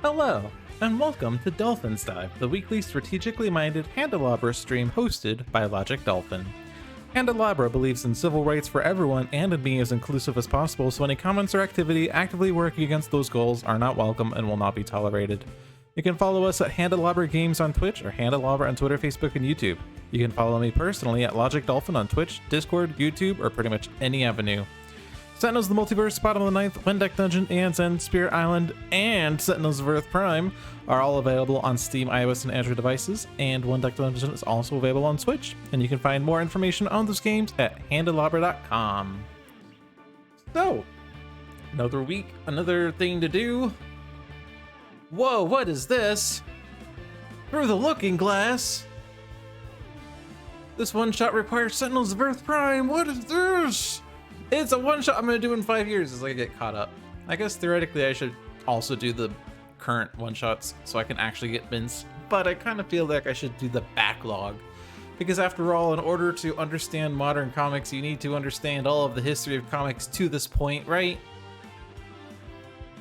Hello, and welcome to Dolphin's Dive, the weekly strategically minded Handelabra stream hosted by Logic Dolphin. Handelabra believes in civil rights for everyone and in being as inclusive as possible, so any comments or activity actively working against those goals are not welcome and will not be tolerated. You can follow us at Handelabra Games on Twitch or Handelabra on Twitter, Facebook, and YouTube. You can follow me personally at Logic Dolphin on Twitch, Discord, YouTube, or pretty much any avenue. Sentinels of the Multiverse, Bottom of the Ninth, Windeck Dungeon, and Zen Spirit Island, and Sentinels of Earth Prime are all available on Steam, iOS, and Android devices, and Windeck Dungeon is also available on Switch, and you can find more information on those games at Handelabra.com. So, another week, another thing to do. Whoa, what is this? Through the Looking Glass. This one-shot requires Sentinels of Earth Prime. What is this? It's a one-shot I'm going to do in 5 years as I get caught up. I guess theoretically I should also do the current one-shots so I can actually get mints, but I kind of feel like I should do the backlog. Because after all, in order to understand modern comics, you need to understand all of the history of comics to this point, right?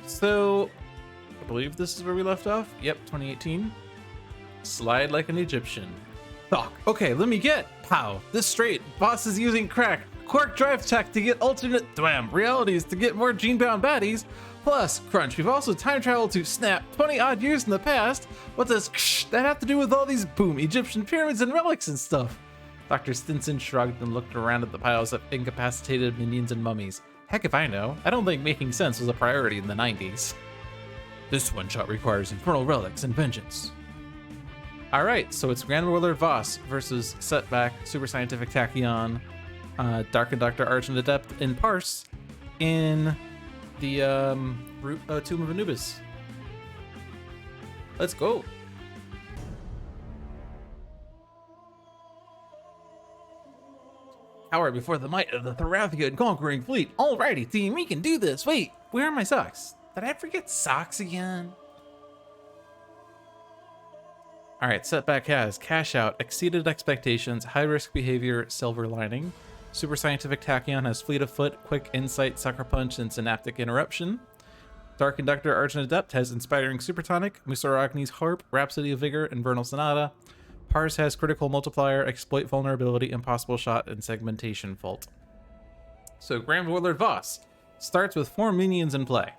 So, I believe this is where we left off. Yep, 2018. Slide like an Egyptian. Fuck. Okay, let me get. Pow. This straight. Boss is using crack. Quark drive tech to get alternate realities to get more gene-bound baddies. Plus, crunch, we've also time traveled to snap 20 odd years in the past. What does that have to do with all these boom Egyptian pyramids and relics and stuff? Dr. Stinson shrugged and looked around at the piles of incapacitated minions and mummies. Heck if I know. I don't think making sense was a priority in the 90s. This one-shot requires infernal relics and vengeance. Alright, so it's Grand Warlord Voss versus Setback, Super Scientific Tachyon, Dark Conductor, Argent Adept, and Parse in the Tomb of Anubis. Let's go. Cower before the might of the Thorathian conquering fleet. Alrighty, team, we can do this. Wait, where are my socks? Did I forget socks again? Alright, Setback has Cash Out, Exceeded Expectations, High Risk Behavior, Silver Lining. Super Scientific Tachyon has Fleet of Foot, Quick Insight, Sucker Punch, and Synaptic Interruption. Dark Conductor Argent Adept has Inspiring Supertonic, Musaragni's Harp, Rhapsody of Vigor, and Vernal Sonata. Parse has Critical Multiplier, Exploit Vulnerability, Impossible Shot, and Segmentation Fault. So Grand Warlord Voss starts with 4 minions in play.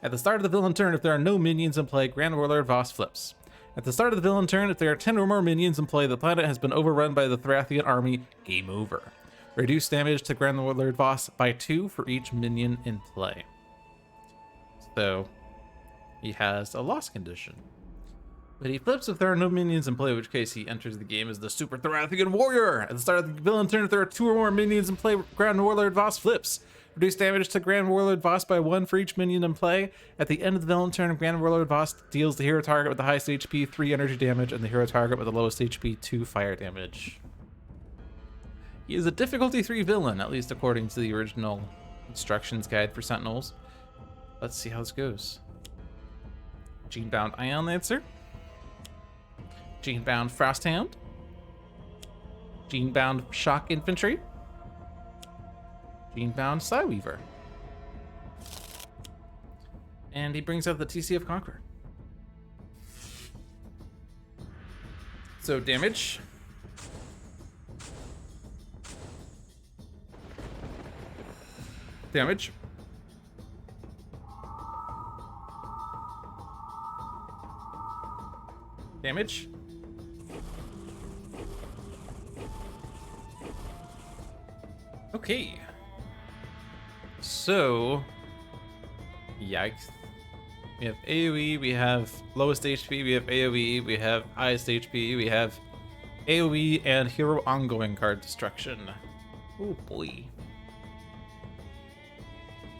At the start of the villain turn, if there are no minions in play, Grand Warlord Voss flips. At the start of the villain turn, if there are 10 or more minions in play, the planet has been overrun by the Thorathian army. Game over. Reduce damage to Grand Warlord Voss by 2 for each minion in play. So, he has a loss condition. But he flips if there are no minions in play, in which case he enters the game as the Super Thorathian Warrior. At the start of the villain turn, if there are 2 or more minions in play, Grand Warlord Voss flips. Reduce damage to Grand Warlord Voss by 1 for each minion in play. At the end of the villain turn, Grand Warlord Voss deals the hero target with the highest HP 3 energy damage and the hero target with the lowest HP 2 fire damage. He is a difficulty 3 villain, at least according to the original instructions guide for Sentinels. Let's see how this goes. Gene-bound Ion Lancer. Gene-bound Frosthound. Gene-bound Shock Infantry. Gene-bound Psyweaver. And he brings out the TC of Conqueror. So damage. Damage. Damage. Okay. So, yikes. We have AoE, we have lowest HP, we have AoE, we have highest HP, we have AoE and hero ongoing card destruction. Oh boy.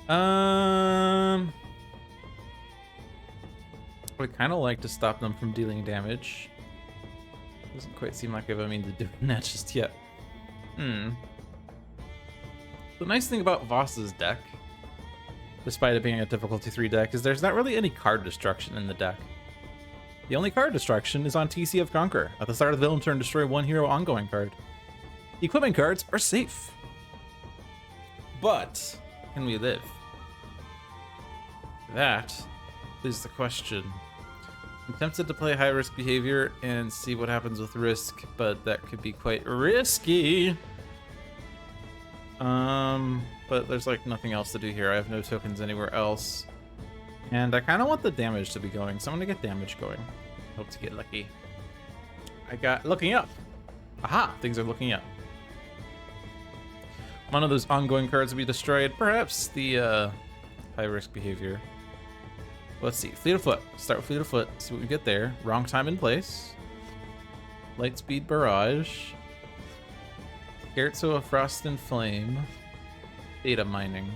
I would kind of like to stop them from dealing damage. Doesn't quite seem like we have a means of doing that just yet. The nice thing about Voss's deck, despite it being a difficulty 3 deck, is there's not really any card destruction in the deck. The only card destruction is on TC of Conquer. At the start of the villain turn, destroy 1 hero ongoing card. Equipment cards are safe. But, can we live? That is the question. I'm tempted to play high risk behavior and see what happens with risk, but that could be quite risky. But there's like nothing else to do here. I have no tokens anywhere else. And I kind of want the damage to be going, so I'm gonna get damage going. Hope to get lucky. I got looking up. Aha, things are looking up. One of those ongoing cards will be destroyed. Perhaps the high risk behavior. Let's see, Fleet of Foot. Start with Fleet of Foot, see what we get there. Wrong time and place. Lightspeed Barrage. Scherzo of Frost and Flame. Data Mining.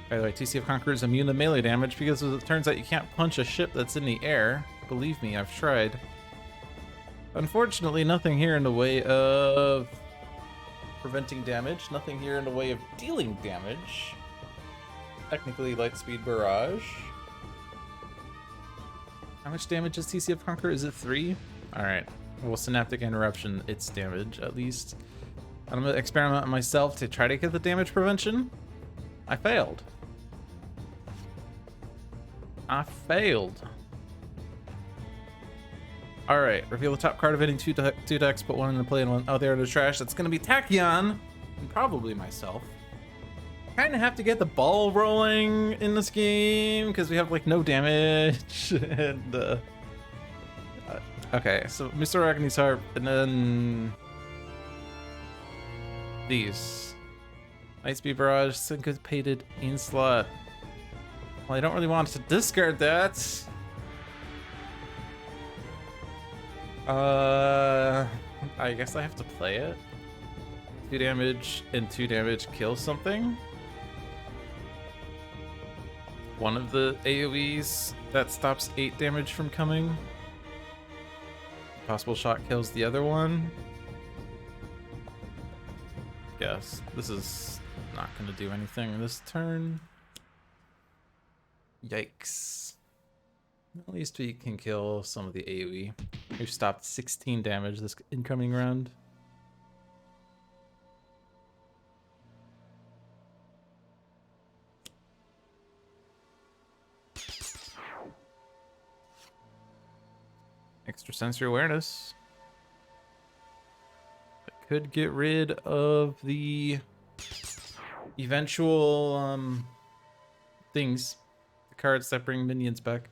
By the way, TC of Conqueror is immune to melee damage because it turns out you can't punch a ship that's in the air. Believe me, I've tried. Unfortunately, nothing here in the way of preventing damage. Nothing here in the way of dealing damage. Technically, Lightspeed Barrage. How much damage is TC of Conqueror? Is it 3? Alright. Well, Synaptic Interruption, its damage, at least. I'm gonna experiment on myself to try to get the damage prevention. I failed. I failed. Alright, reveal the top card of any two decks, put one in the play and one out there in the trash. That's gonna be Tachyon, and probably myself. Kinda have to get the ball rolling in this game, because we have like no damage, and okay, so Mr. Arachne's Harp, and then these. Lightspeed Barrage, Syncopated Inslot. Well, I don't really want to discard that. I guess I have to play it. 2 damage and 2 damage kills something. One of the AoEs that stops 8 damage from coming. Possible shot kills the other one. Guess this is not going to do anything this turn. Yikes. At least we can kill some of the AoE. We've stopped 16 damage this incoming round. Extrasensory awareness. I could get rid of the eventual things. The cards that bring minions back.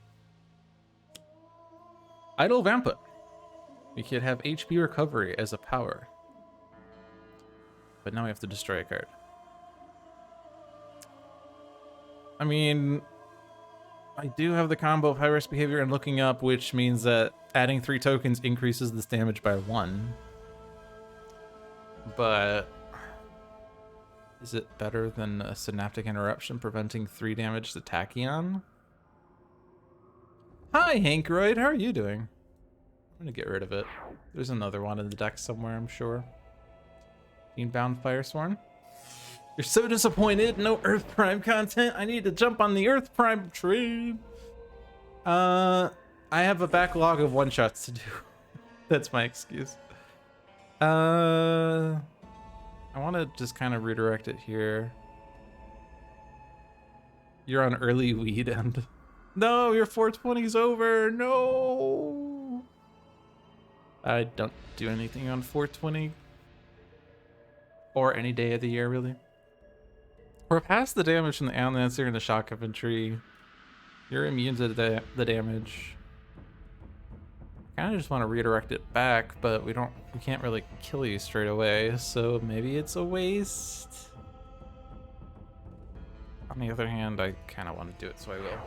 Idle Vamput. We could have HP recovery as a power. But now we have to destroy a card. I mean, I do have the combo of high risk behavior and looking up, which means that adding 3 tokens increases this damage by 1. But is it better than a Synaptic Interruption preventing 3 damage to Tachyon? Hi, Hankroid, how are you doing? I'm gonna get rid of it. There's another one in the deck somewhere, I'm sure. Fiendbound Firesworn. You're so disappointed, no Earth Prime content. I need to jump on the Earth Prime train. I have a backlog of one-shots to do. That's my excuse. I want to just kind of redirect it here. You're on early weed and... No, your 420's over. No. I don't do anything on 420. Or any day of the year, really. We're past the damage from the Lancer and the Shock Infantry. You're immune to the damage. I kind of just want to redirect it back, but we can't really kill you straight away, so maybe it's a waste. On the other hand, I kind of want to do it, so I will.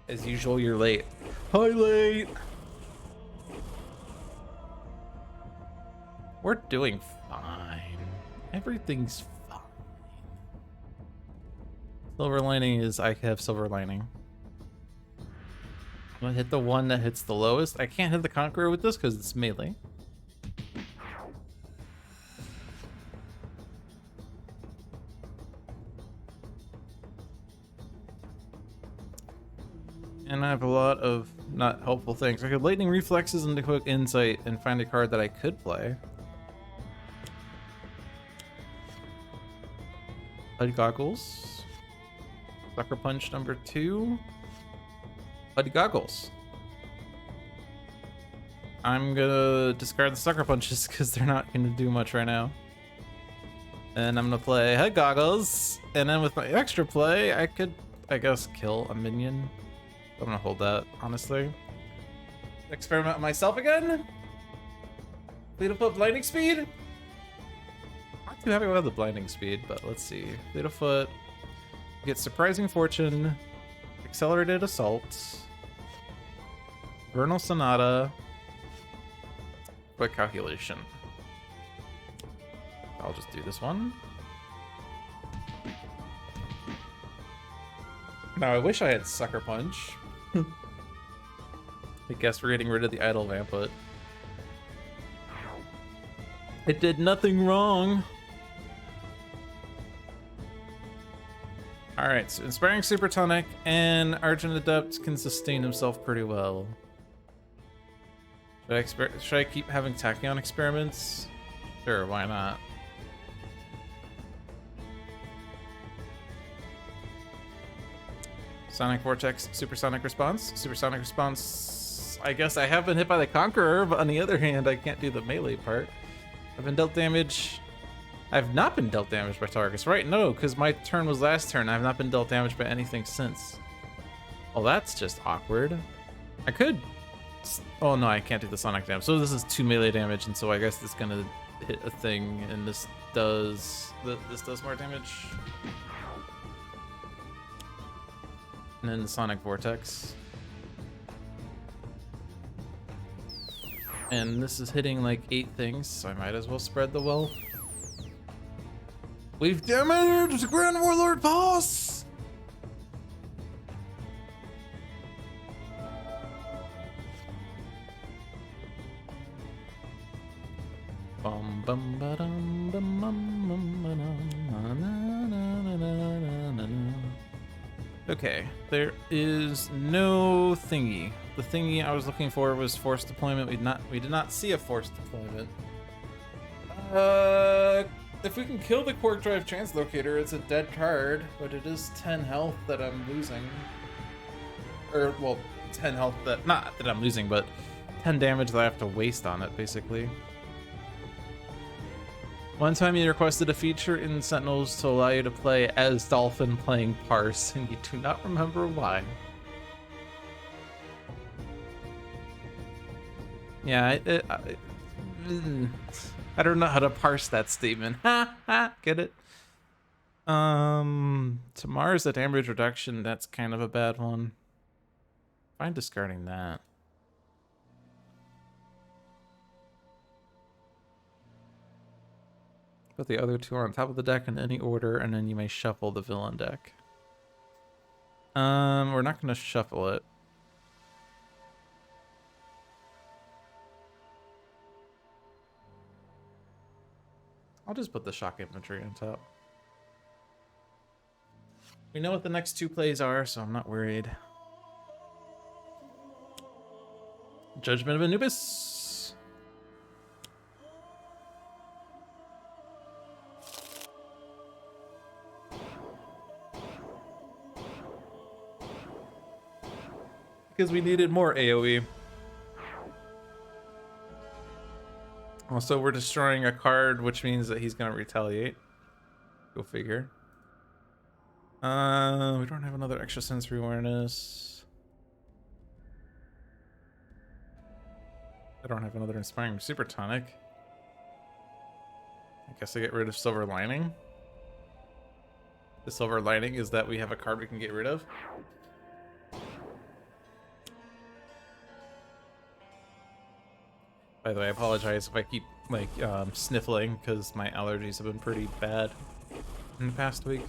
As usual, you're late. Hi, late! We're doing fine. Everything's fine. Silver lining is I have silver lining. I'm gonna hit the one that hits the lowest. I can't hit the Conqueror with this because it's melee. And I have a lot of not helpful things. I could Lightning Reflexes into Quick Insight and find a card that I could play. HUD Goggles. Sucker Punch number 2. HUD Goggles. I'm gonna discard the sucker punches because they're not gonna do much right now. And I'm gonna play head goggles, and then with my extra play, I could, I guess, kill a minion. I'm gonna hold that, honestly. Experiment myself again. Fleet of Foot blinding speed. Not too happy with the blinding speed, but let's see. Fleet of Foot. Get surprising fortune. Accelerated assault. Vernal Sonata. Quick calculation. I'll just do this one. Now I wish I had Sucker Punch. I guess we're getting rid of the idle Vamput. It did nothing wrong. Alright, so Inspiring Supertonic and Argent Adept can sustain himself pretty well. Should I keep having Tachyon experiments? Sure, why not? Sonic Vortex, Supersonic Response. Supersonic Response, I guess I have been hit by the Conqueror, but on the other hand, I can't do the melee part. I've been dealt damage. I've not been dealt damage by targets, right? No, because my turn was last turn. I've not been dealt damage by anything since. Well, that's just awkward. I could... Oh no, I can't do the sonic damage. So this is 2 melee damage, and so I guess it's gonna hit a thing, and this does more damage. And then the Sonic Vortex. And this is hitting like 8 things, so I might as well spread the wealth. We've damaged the Grand Warlord boss! Bum bum ba dum bum bum bum ba dum na na na na na. Okay, there is no thingy. The thingy I was looking for was forced deployment. We did not see a forced deployment. If we can kill the Quark Drive Translocator, it's a dead card, but it is 10 health that I'm losing. Or, well, 10 health that, not that I'm losing, but 10 damage that I have to waste on it, basically. One time you requested a feature in Sentinels to allow you to play as Dolphin playing Parse, and you do not remember why. Yeah, I don't know how to parse that statement. Ha ha, get it? Tomorrow's a damage reduction, that's kind of a bad one. Fine discarding that. Put the other 2 on top of the deck in any order, and then you may shuffle the villain deck. We're not gonna shuffle it. I'll just put the shock infantry on top. We know what the next 2 plays are, so I'm not worried. Judgment of Anubis. Because we needed more AoE. Also, we're destroying a card, which means that he's going to retaliate. Go figure. We don't have another extra sensory awareness. I don't have another inspiring supertonic. I guess I get rid of Silver Lining. The Silver Lining is that we have a card we can get rid of. By the way, I apologize if I keep like sniffling because my allergies have been pretty bad in the past week.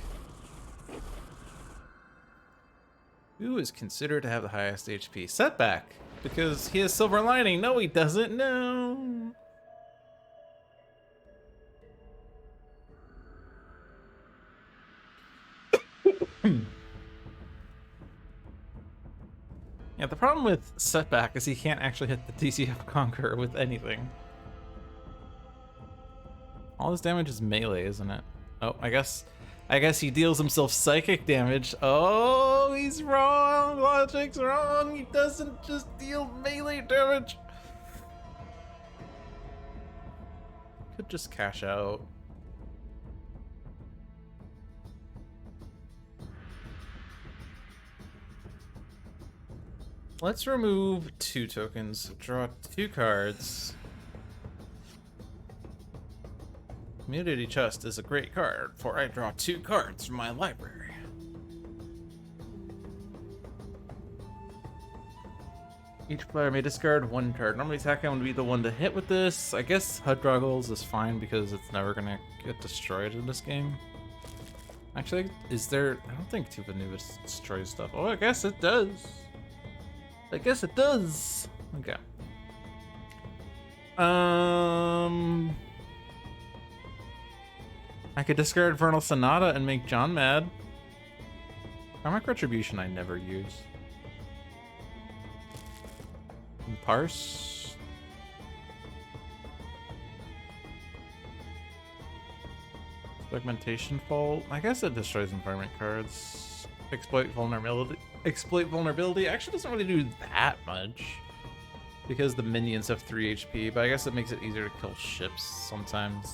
Who is considered to have the highest HP? Setback, because he has Silver Lining. No, he doesn't. No. Yeah, the problem with Setback is he can't actually hit the DCF Conqueror with anything. All his damage is melee, isn't it? Oh, I guess he deals himself psychic damage. Oh, he's wrong. Logic's wrong. He doesn't just deal melee damage. Could just cash out. Let's remove 2 tokens. Draw 2 cards. Community Chest is a great card, for I draw 2 cards from my library. Each player may discard 1 card. Normally attacking would be the one to hit with this. I guess HUD Goggles is fine because it's never gonna get destroyed in this game. Actually, is there... I don't think Tuba Nubis destroys stuff. Oh, I guess it does. I guess it does. Okay. I could discard Vernal Sonata and make John mad. Karmic Retribution I never use. And Parse. Segmentation Fault. I guess it destroys environment cards. Exploit vulnerability. Exploit vulnerability actually doesn't really do that much because the minions have 3 HP, but I guess it makes it easier to kill ships sometimes.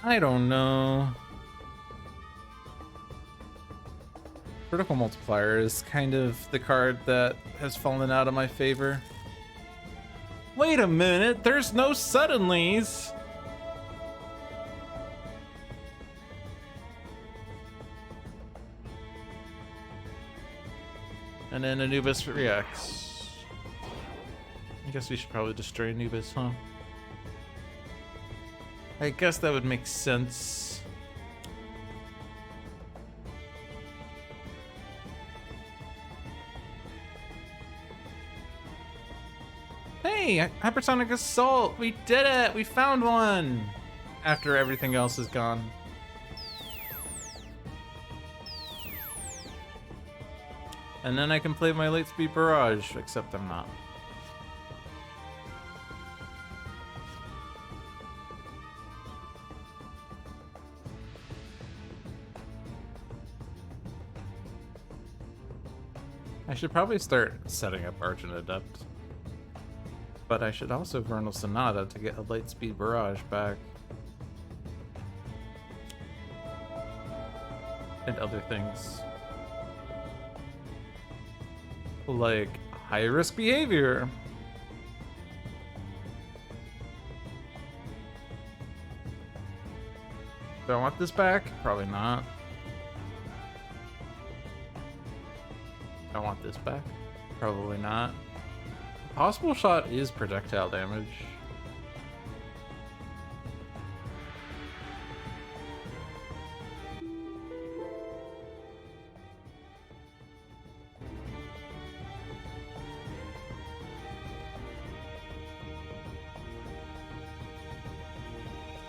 I don't know. Critical Multiplier is kind of the card that has fallen out of my favor. Wait a minute, there's no suddenlies! And then Anubis reacts. I guess we should probably destroy Anubis, huh? I guess that would make sense. Hey, Hypersonic Assault! We did it! We found one! After everything else is gone. And then I can play my Late Speed Barrage, except I'm not. I should probably start setting up Argent Adept. But I should also Vernal Sonata to get a Light Speed Barrage back. And other things. Like high risk behavior. Do I want this back? Probably not. I want this back? Probably not. Possible Shot is projectile damage.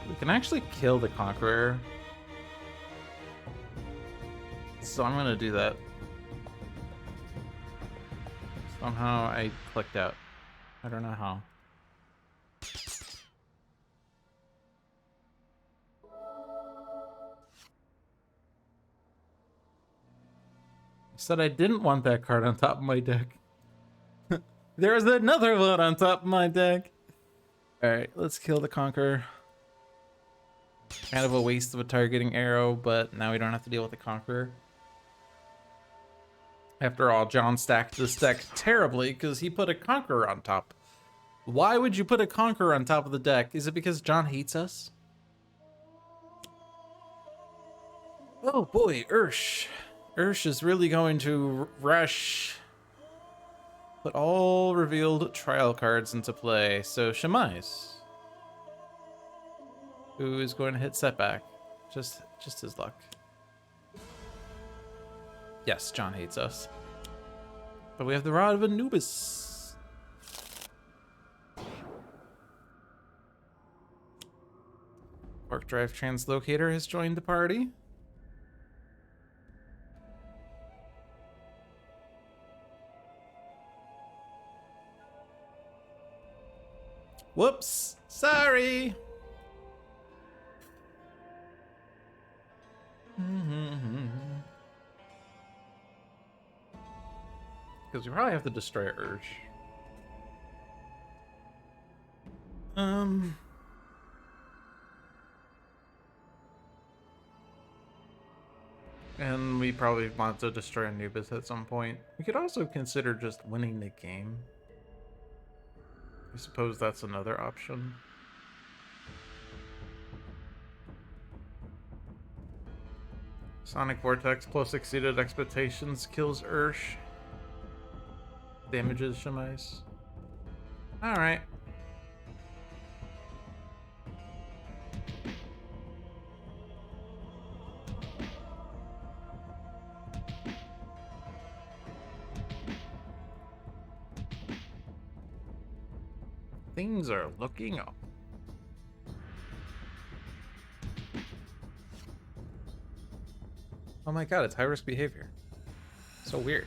We can actually kill the Conqueror. So I'm gonna do that. Somehow I clicked out. I don't know how. I said I didn't want that card on top of my deck. There's another one on top of my deck. Alright, let's kill the Conqueror. Kind of a waste of a targeting arrow, but now we don't have to deal with the Conqueror. After all, John stacked this deck terribly because he put a Conqueror on top. Why would you put a Conqueror on top of the deck? Is it because John hates us? Oh boy, Ursh. Ursh is really going to rush. Put all revealed trial cards into play. So Shemais, who is going to hit setback. Just his luck. Yes, John hates us. But we have the Rod of Anubis. Quark Drive Translocator has joined the party. Whoops, sorry. Because we probably have to destroy Urge. Um... And we probably want to destroy Anubis at some point. We could also consider just winning the game. I suppose that's another option. Sonic Vortex plus exceeded expectations kills Ursh. Damages Shamais. Alright. Things are looking up. Oh my god, it's high risk behavior. So weird.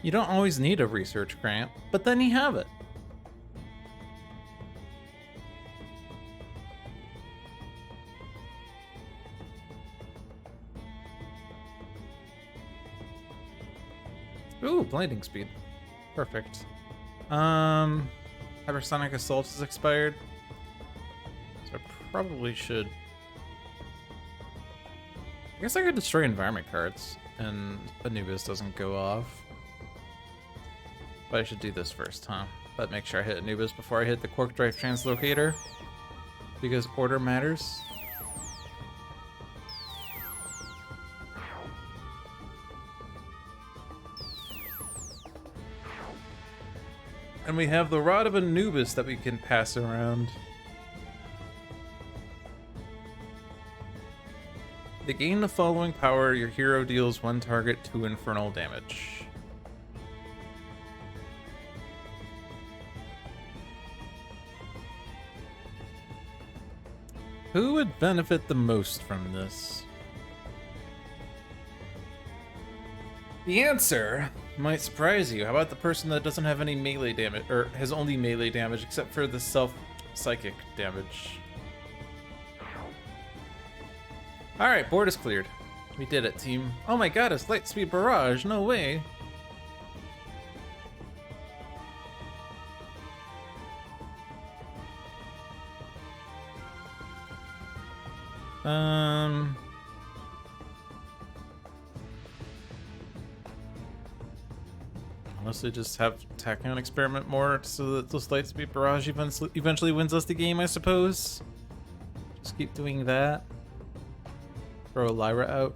You don't always need a research grant, but then you have it. Ooh, blinding speed. Perfect. Hypersonic Assault is expired. So I probably should... I guess I could destroy environment cards and Anubis doesn't go off. But I should do this first, huh? But make sure I hit Anubis before I hit the Quark Drive Translocator. Because order matters. And we have the Rod of Anubis that we can pass around. To gain the following power, your hero deals one target 2 infernal damage. Who would benefit the most from this? The answer might surprise you. How about the person that doesn't have any melee damage, or has only melee damage except for the self-psychic damage? Alright, board is cleared. We did it, team. Oh my god, it's Lightspeed Barrage, no way. Unless they just have Tachyon experiment more so that this Lightspeed Barrage eventually wins us the game, I suppose. Just keep doing that. Throw Lyra out.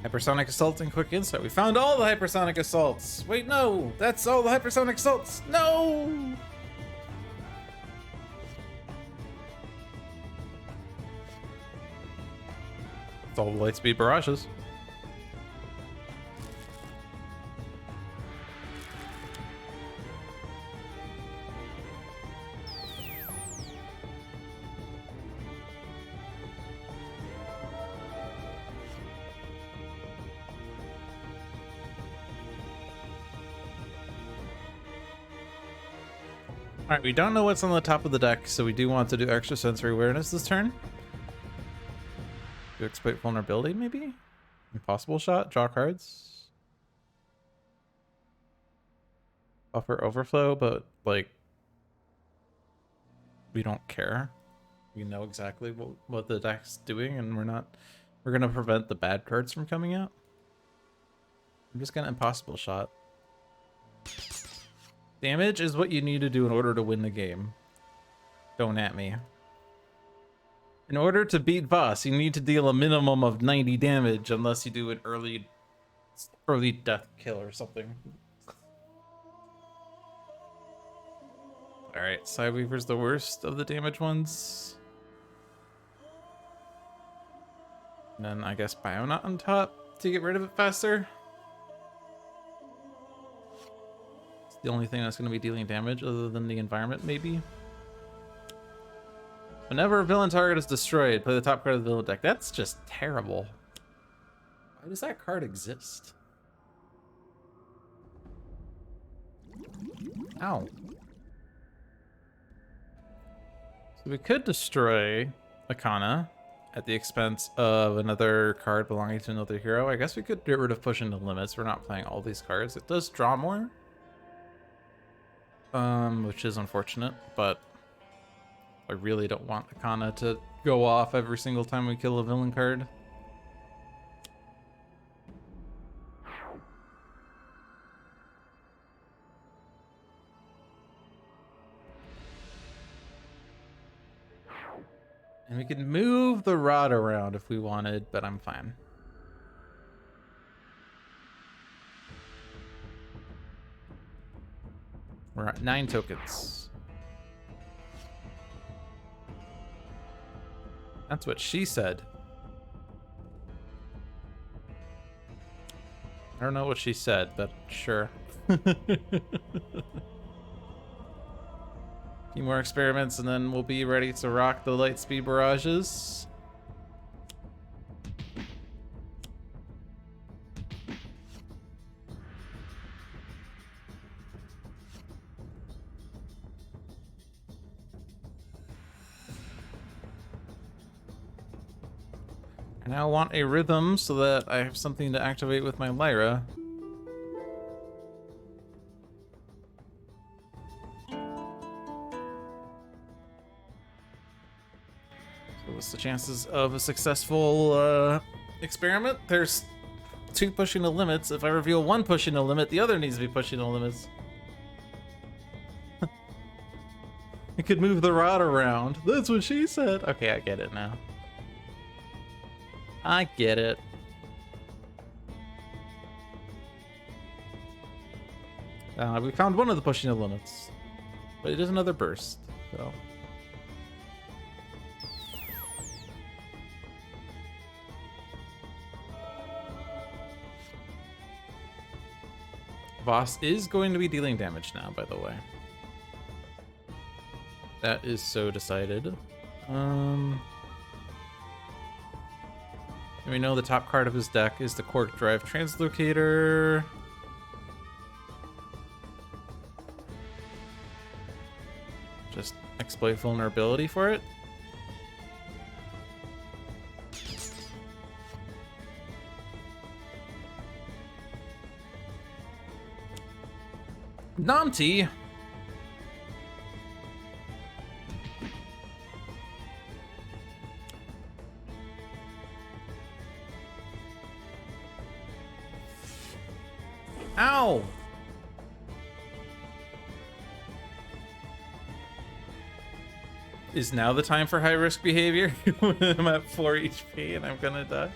Hypersonic Assault and Quick Insight. We found all the Hypersonic Assaults! Wait, no! That's all the Hypersonic Assaults! No! It's all the Lightspeed Barrages. Alright, we don't know what's on the top of the deck, so we do want to do extra sensory awareness this turn. Do exploit vulnerability, maybe? Impossible shot? Draw cards? Buffer overflow, but, like, we don't care. We know exactly what the deck's doing, and we're gonna prevent the bad cards from coming out. I'm just gonna impossible shot. Damage is what you need to do in order to win the game. Don't at me. In order to beat boss, you need to deal a minimum of 90 damage unless you do an early death kill or something. Alright, Sideweaver's the worst of the damage ones. And then I guess Bionaut on top to get rid of it faster. The only thing that's going to be dealing damage other than the environment, maybe. Whenever a villain target is destroyed, play the top card of the villain deck. That's just terrible. Why does that card exist? Ow. So we could destroy Akana at the expense of another card belonging to another hero. I guess we could get rid of Push into Limits. We're not playing all these cards. It does draw more. Which is unfortunate, but I really don't want Akana to go off every single time we kill a villain card. And we could move the rod around if we wanted, but I'm fine. We're at 9 tokens. That's what she said. I don't know what she said, but sure. Few more experiments and then we'll be ready to rock the Lightspeed Barrages. I now want a rhythm so that I have something to activate with my Lyra. What's the chances of a successful experiment? There's 2 pushing the limits. If I reveal 1 pushing the limit, the other needs to be pushing the limits. I could move the rod around. That's what she said. Okay, I get it now. I get it. We found one of the pushing the limits, but it is another burst, so. Boss is going to be dealing damage now, by the way. That is so decided. And we know the top card of his deck is the Quark Drive Translocator. Just exploit vulnerability for it. Namti. Ow! Is now the time for high risk behavior? I'm at 4 HP and I'm gonna die.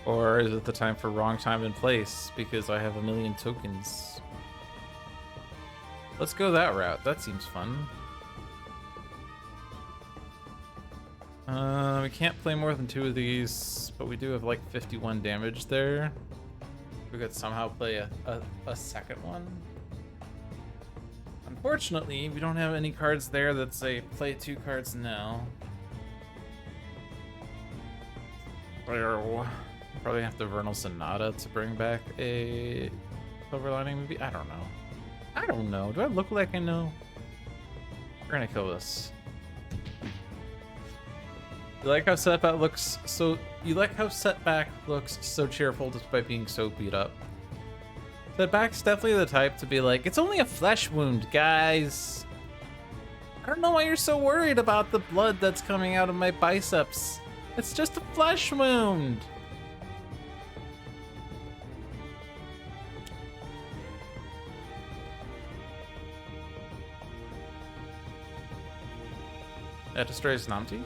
Or is it the time for wrong time and place because I have a million tokens? Let's go that route. That seems fun. We can't play more than 2 of these, but we do have like 51 damage there. We could somehow play a second one. Unfortunately, we don't have any cards there that say play 2 cards now. Probably have to Vernal Sonata to bring back a Silver Lining movie. I don't know. I don't know. Do I look like I know? We're gonna kill this. You like how Setback looks so... You like how Setback looks so cheerful despite being so beat up. Setback's definitely the type to be like, it's only a flesh wound, guys. I don't know why you're so worried about the blood that's coming out of my biceps. It's just a flesh wound. That destroys Namti.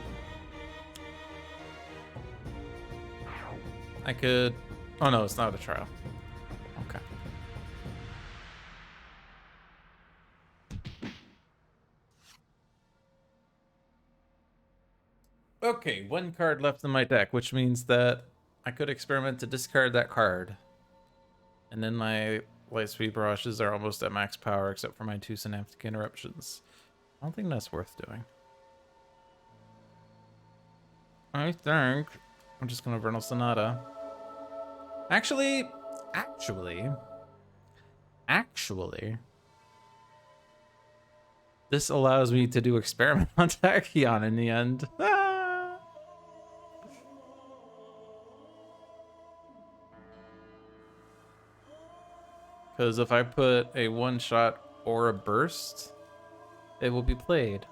I could... Oh no, it's not a trial. Okay. Okay, 1 card left in my deck, which means that I could experiment to discard that card. And then my light speed barrages are almost at max power except for my 2 synaptic interruptions. I don't think that's worth doing. I think I'm just gonna Vernal Sonata. Actually, this allows me to do experiment on Tachyon in the end. Because if I put a one-shot or a burst, it will be played.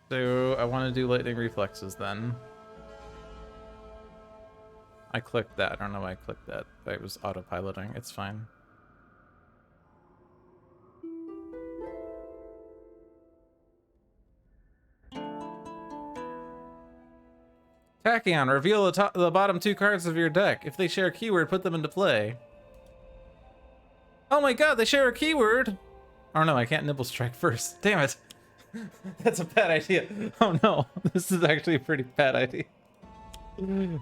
So I want to do lightning reflexes then. I clicked that. I don't know why I clicked that. I was autopiloting. It's fine. Tachyon, reveal the bottom 2 cards of your deck. If they share a keyword, put them into play. Oh my god, they share a keyword! Oh no, I can't Nibble Strike first. Damn it. That's a bad idea. Oh no, this is actually a pretty bad idea.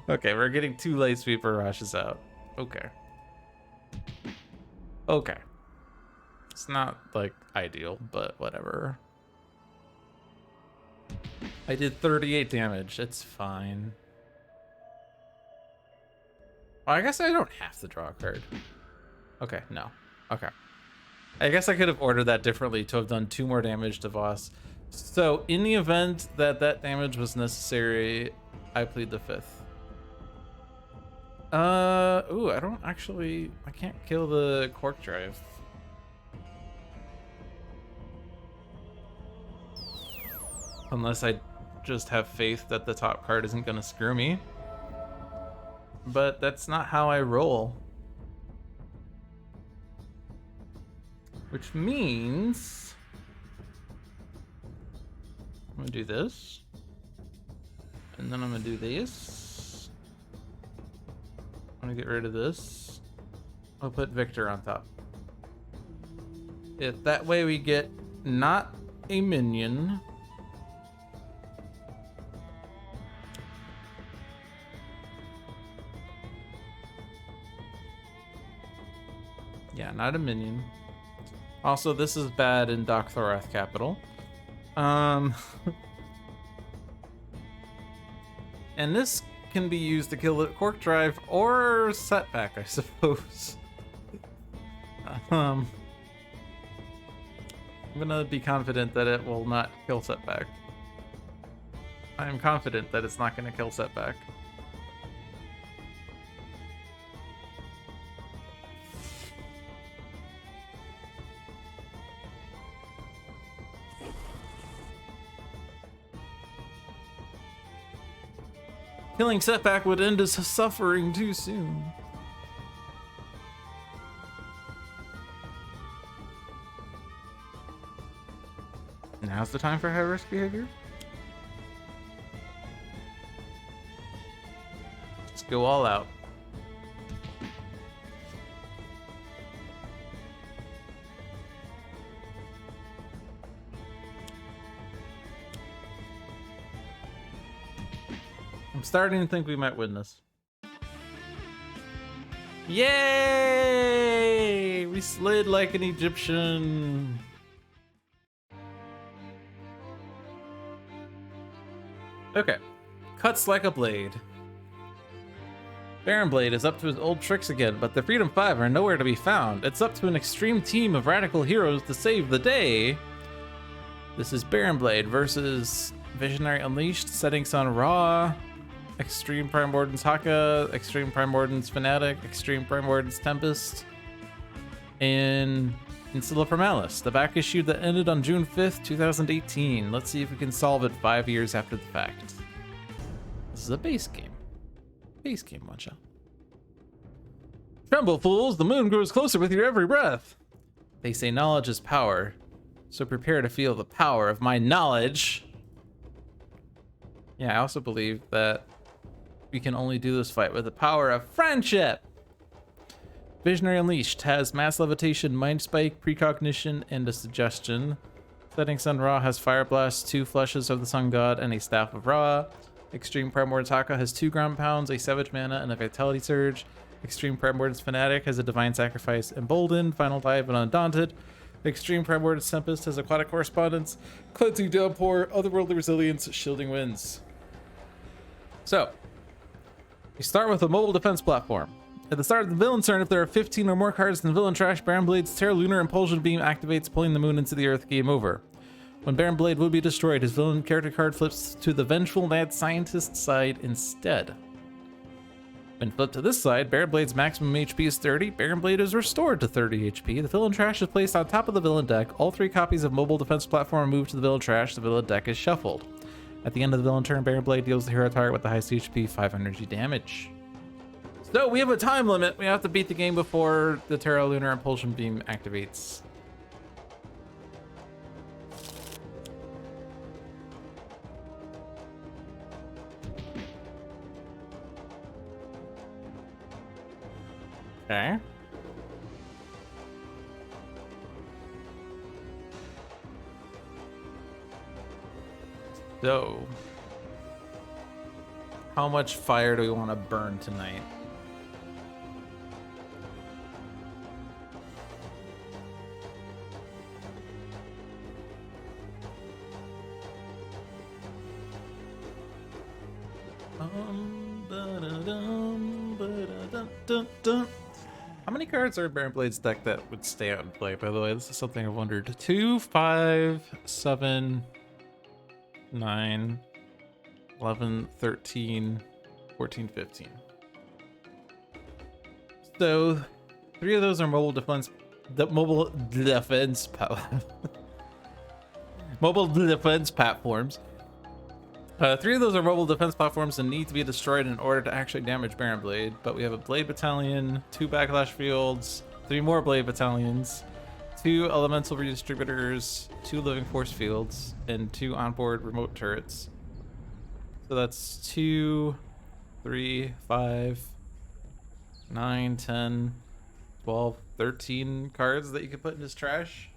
Okay, we're getting 2 light speed barrages out. Okay. Okay. It's not, like, ideal, but whatever. I did 38 damage. It's fine. Well, I guess I don't have to draw a card. Okay, no. Okay. I guess I could have ordered that differently to have done 2 more damage to Voss. So, in the event that that damage was necessary, I plead the 5th. Ooh, I can't kill the Cork Drive. Unless I just have faith that the top card isn't gonna screw me. But that's not how I roll. Which means I'm gonna do this. And then I'm gonna do this. I'm gonna get rid of this. I'll put Victor on top. If that way we get not a minion. Yeah, not a minion. Also, this is bad in Doc Thorath Capital. And this can be used to kill the Cork Drive or Setback, I suppose. I'm gonna be confident that it will not kill Setback. I am confident that it's not gonna kill Setback. Killing Setback would end his suffering too soon. Now's the time for high risk behavior. Let's go all out. I'm starting to think we might win this. Yay! We slid like an Egyptian. Okay. Cuts like a blade. Baron Blade is up to his old tricks again, but the Freedom 5 are nowhere to be found. It's up to an extreme team of radical heroes to save the day. This is Baron Blade versus Visionary Unleashed, Setting Sun Raw, Extreme Primordans Haka, Extreme Primordans Fanatic, Extreme Primordans Tempest, and Insula Primalis, the back issue that ended on June 5th, 2018. Let's see if we can solve it 5 years after the fact. This is a base game. Base game one-shot. Tremble, fools! The moon grows closer with your every breath! They say knowledge is power, so prepare to feel the power of my knowledge. Yeah, I also believe that we can only do this fight with the power of friendship. Visionary Unleashed has mass levitation, mind spike, precognition, and a suggestion. Setting Sun Ra has Fire Blast, 2 Flushes of the Sun God, and a Staff of Ra. Extreme Primordial has 2 Ground Pounds, a Savage Mana, and a Vitality Surge. Extreme Primordial Fanatic has a Divine Sacrifice, Emboldened, Final Dive, and Undaunted. Extreme Primordial Tempest has Aquatic Correspondence, Cleansing Downpour, Otherworldly Resilience, Shielding Winds. So, you start with a mobile defense platform. At the start of the villain turn, if there are 15 or more cards in the villain trash, Baron Blade's Terra Lunar Impulsion Beam activates, pulling the moon into the earth. Game over. When Baron Blade will be destroyed, his villain character card flips to the Vengeful Mad Scientist side instead. When flipped to this side, Baron Blade's maximum HP is 30. Baron Blade is restored to 30 HP. The villain trash is placed on top of the villain deck. All 3 copies of mobile defense platform are moved to the villain trash. The villain deck is shuffled. At the end of the villain turn, Baron Blade deals the hero target with the highest HP 5 energy damage. So we have a time limit. We have to beat the game before the Terra Lunar Impulsion Beam activates. Okay. So, how much fire do we want to burn tonight? How many cards are in Baron Blade's deck that would stay out and play, by the way? This is something I've wondered. 2, 5, 7, 9, 11, 13, 14, 15. So, 3 of those are mobile defense mobile defense platforms. 3 of those are mobile defense platforms and need to be destroyed in order to actually damage Baron Blade. But we have a Blade Battalion, 2 Backlash Fields, 3 more Blade Battalions, 2 Elemental Redistributors, 2 Living Force Fields, and 2 onboard remote turrets. So that's 2, 3, 5, 9, 10, 12, 13 cards that you can put in his trash.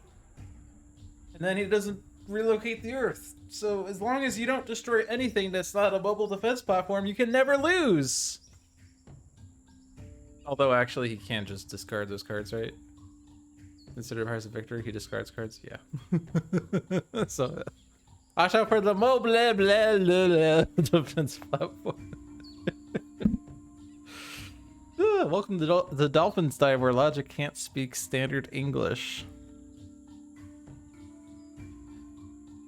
And then he doesn't relocate the earth. So as long as you don't destroy anything that's not a mobile defense platform, you can never lose. Although actually he can just discard those cards, right? Consider Hearts of Victory, he discards cards. Yeah. So watch out for the mobile defense platform. Welcome to the Dolphins dive where logic can't speak standard English.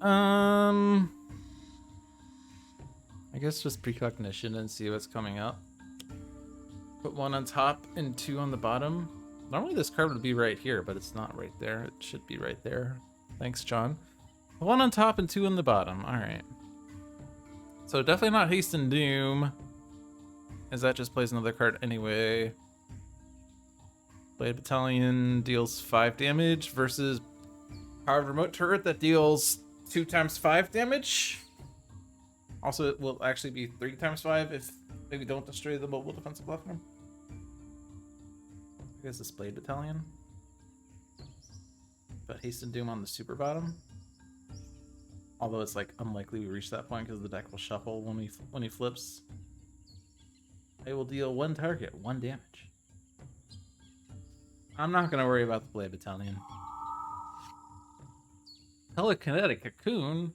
I guess just precognition and see what's coming up. Put 1 on top and 2 on the bottom. Normally this card would be right here, but it's not right there. It should be right there. Thanks, John. 1 on top and 2 on the bottom. All right. So definitely not Haste and Doom, as that just plays another card anyway. Blade Battalion deals 5 damage versus Powered Remote Turret that deals 2 times 5 damage. Also, it will actually be 3 times 5 if maybe don't destroy the mobile defensive platform. I guess this Blade Battalion. But Haste and Doom on the super bottom. Although it's like unlikely we reach that point because the deck will shuffle when he flips. It will deal 1 target, 1 damage. I'm not gonna worry about the Blade Battalion. Telekinetic Cocoon?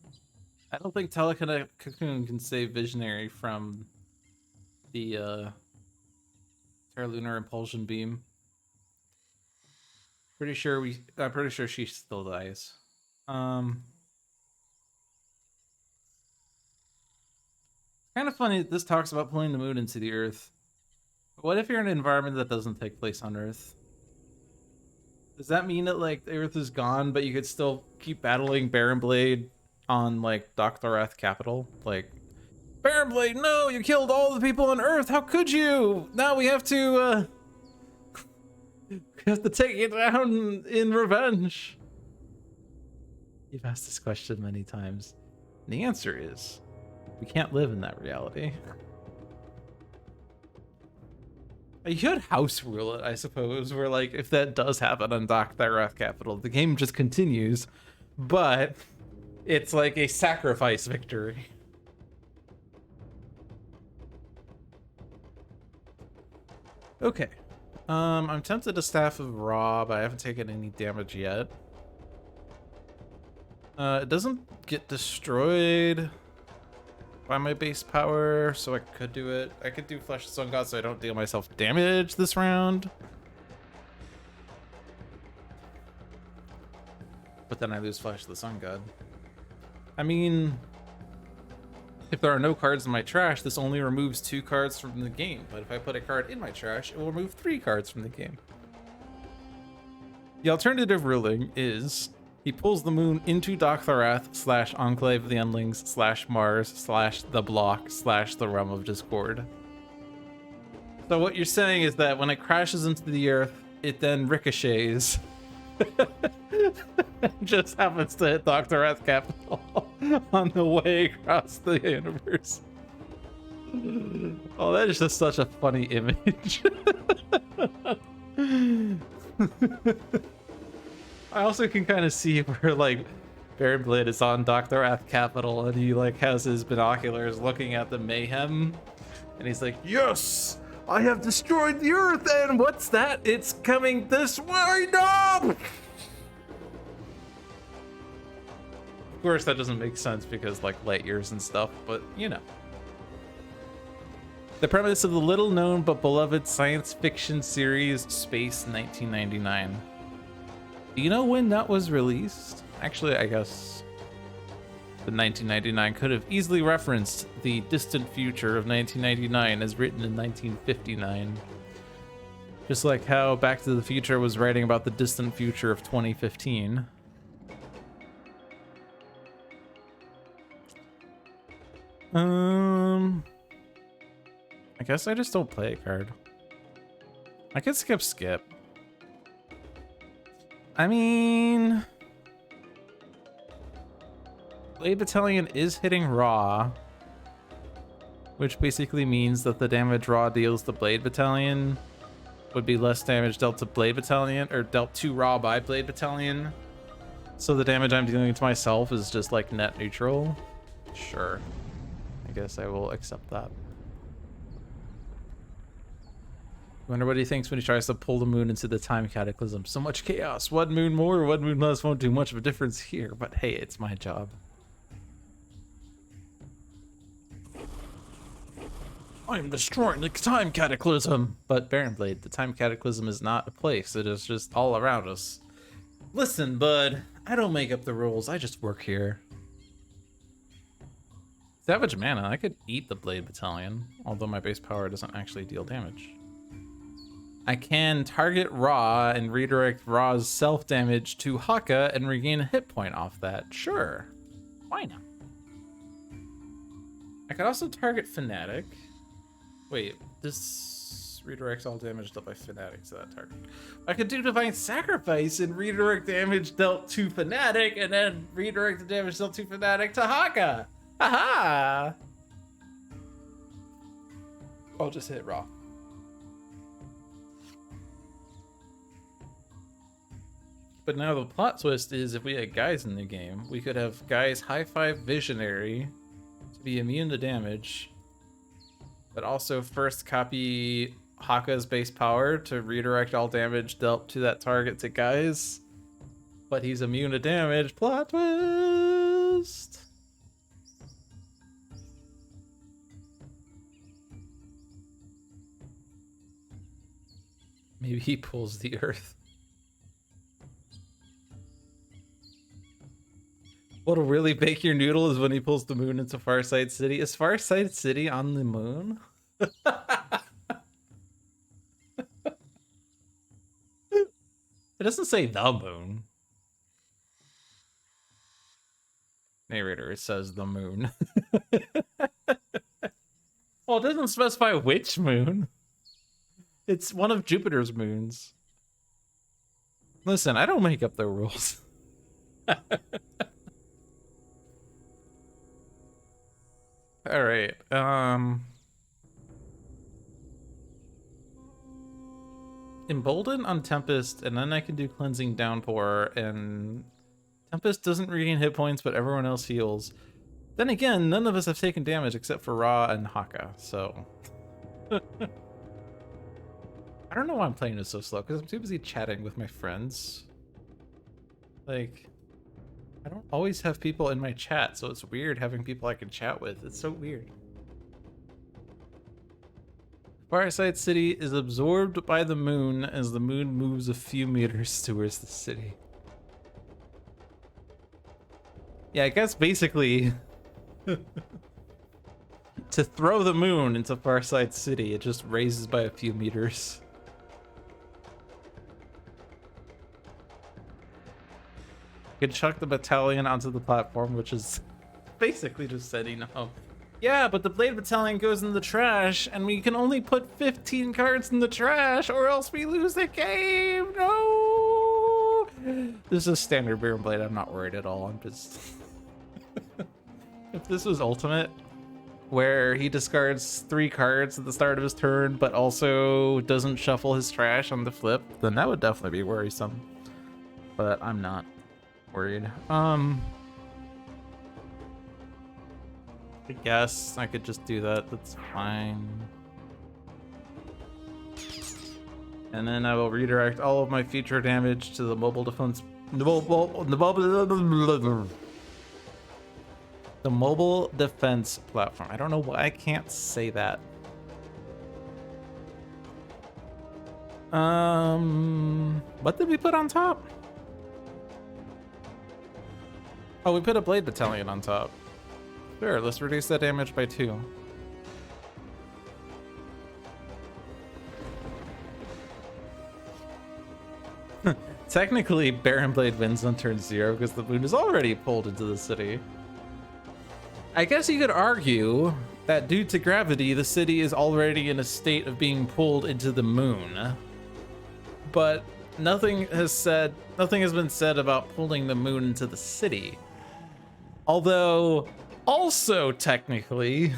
I don't think Telekinetic Cocoon can save Visionary from the Terra Lunar Impulsion Beam. I'm pretty sure she still dies. Kind of funny that this talks about pulling the moon into the earth. What if you're in an environment that doesn't take place on Earth? Does that mean that like the Earth is gone, but you could still keep battling Baron Blade on like Doctorath Capital? Like, Baron Blade, no, you killed all the people on Earth. How could you? Now we have to take it down in revenge. You've asked this question many times. And the answer is, we can't live in that reality. You should house rule it, I suppose, where like if that does happen on Doctorath Capital, the game just continues, but it's like a sacrifice victory. Okay. I'm tempted to Staff of Ra, but I haven't taken any damage yet. It doesn't get destroyed by my base power, so I could do it. I could do Flesh of Sun God so I don't deal myself damage this round. But then I lose Flesh of the Sun God. I mean, if there are no cards in my trash, this only removes 2 cards from the game. But if I put a card in my trash, it will remove 3 cards from the game. The alternative ruling is he pulls the moon into Dokthorath / Enclave of the Endlings / Mars / the Block / the Realm of Discord. So what you're saying is that when it crashes into the Earth, it then ricochets. Just happens to hit Dokthorath capital on the way across the universe. Oh, that is just such a funny image. I also can kind of see where like Baron Blade is on Dokthorath capital and he like has his binoculars looking at the mayhem and he's like, yes, I have destroyed the Earth, and what's that? It's coming this way. No! Of course, that doesn't make sense because like light years and stuff, but you know. The premise of the little known but beloved science fiction series Space 1999. Do you know when that was released? Actually, I guess the 1999 could have easily referenced the distant future of 1999 as written in 1959. Just like how Back to the Future was writing about the distant future of 2015. I guess I just don't play a card. I could skip. I mean, Blade Battalion is hitting Raw, which basically means that the damage Raw deals to Blade Battalion would be less damage dealt to Blade Battalion, or dealt to Raw by Blade Battalion. So the damage I'm dealing to myself is just like net neutral. Sure. I guess I will accept that. Wonder what he thinks when he tries to pull the moon into the time cataclysm. So much chaos. One moon more, one moon less won't do much of a difference here, but hey, it's my job. I'm destroying the time cataclysm. But Baron Blade, the time cataclysm is not a place. It is just all around us. Listen, bud, I don't make up the rules. I just work here. Savage Mana, I could eat the Blade Battalion, although my base power doesn't actually deal damage. I can target Ra and redirect Ra's self-damage to Haka and regain a hit point off that. Sure. Why not? I could also target Fnatic. Wait, this redirects all damage dealt by Fnatic to that target. I could do Divine Sacrifice and redirect damage dealt to Fnatic and then redirect the damage dealt to Fnatic to Haka. Haha! I'll just hit Ra. But now the plot twist is if we had guys in the game, we could have guys High 5 Visionary to be immune to damage, but also first copy Haka's base power to redirect all damage dealt to that target to guys, but he's immune to damage. Plot twist! Maybe he pulls the Earth. What'll really bake your noodle is when he pulls the moon into Farsight City. Is Farsight City on the moon? It doesn't say the moon. Narrator, it says the moon. Well, it doesn't specify which moon. It's one of Jupiter's moons. Listen, I don't make up the rules. All right. Embolden on Tempest, and then I can do Cleansing Downpour and Tempest doesn't regain hit points, but everyone else heals. Then again, none of us have taken damage except for Ra and Haka, so... I don't know why I'm playing this so slow, because I'm too busy chatting with my friends. Like, I don't always have people in my chat, so it's weird having people I can chat with. It's so weird. Fireside City is absorbed by the moon as the moon moves a few meters towards the city. Yeah, I guess basically to throw the moon into Farside City, it just raises by a few meters. You can chuck the battalion onto the platform, which is basically just setting up. Yeah, but the Blade Battalion goes in the trash, and we can only put 15 cards in the trash, or else we lose the game! No! This is standard Bear and Blade, I'm not worried at all, I'm just... If this was Ultimate, where he discards 3 cards at the start of his turn, but also doesn't shuffle his trash on the flip, then that would definitely be worrisome. But I'm not worried. I guess I could just do that. That's fine. And then I will redirect all of my feature damage to the mobile defense. The mobile defense platform. I don't know why I can't say that. What did we put on top? Oh, we put a Blade Battalion on top. Sure, let's reduce that damage by 2. Technically, Baron Blade wins on turn 0 because the moon is already pulled into the city. I guess you could argue that due to gravity, the city is already in a state of being pulled into the moon. But nothing has been said about pulling the moon into the city. Although, also technically,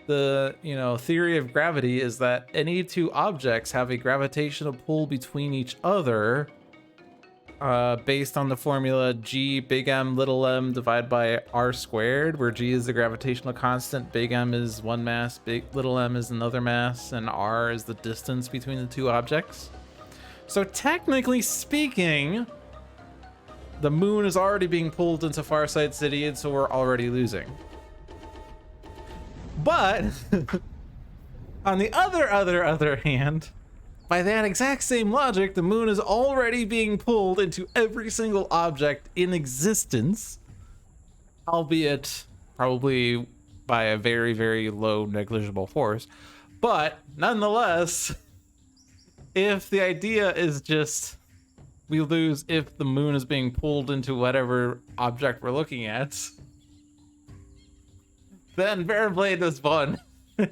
the theory of gravity is that any 2 objects have a gravitational pull between each other, based on the formula G big M little m divided by R squared, where G is the gravitational constant, big M is one mass, little m is another mass, and R is the distance between the 2 objects. So technically speaking, the moon is already being pulled into Farside City, and so we're already losing. But on the other hand, by that exact same logic, the moon is already being pulled into every single object in existence, albeit probably by a very, very low negligible force. But nonetheless, if the idea is just we lose if the moon is being pulled into whatever object we're looking at, then Baron Blade was won.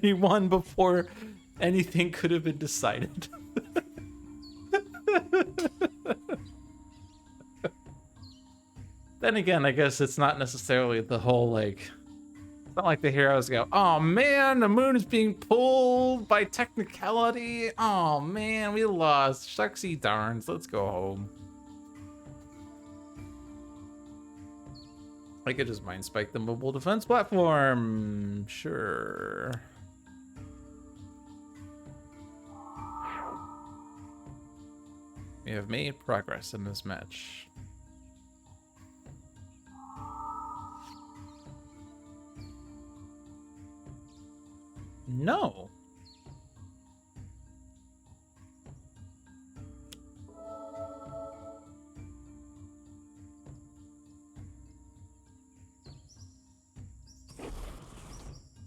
He won before anything could have been decided. Then again, I guess it's not necessarily the whole, like, it's not like the heroes go, oh man, the moon is being pulled by technicality. Oh man, we lost. Shucksy darns, let's go home. I could just mind spike the mobile defense platform. Sure. We have made progress in this match. No.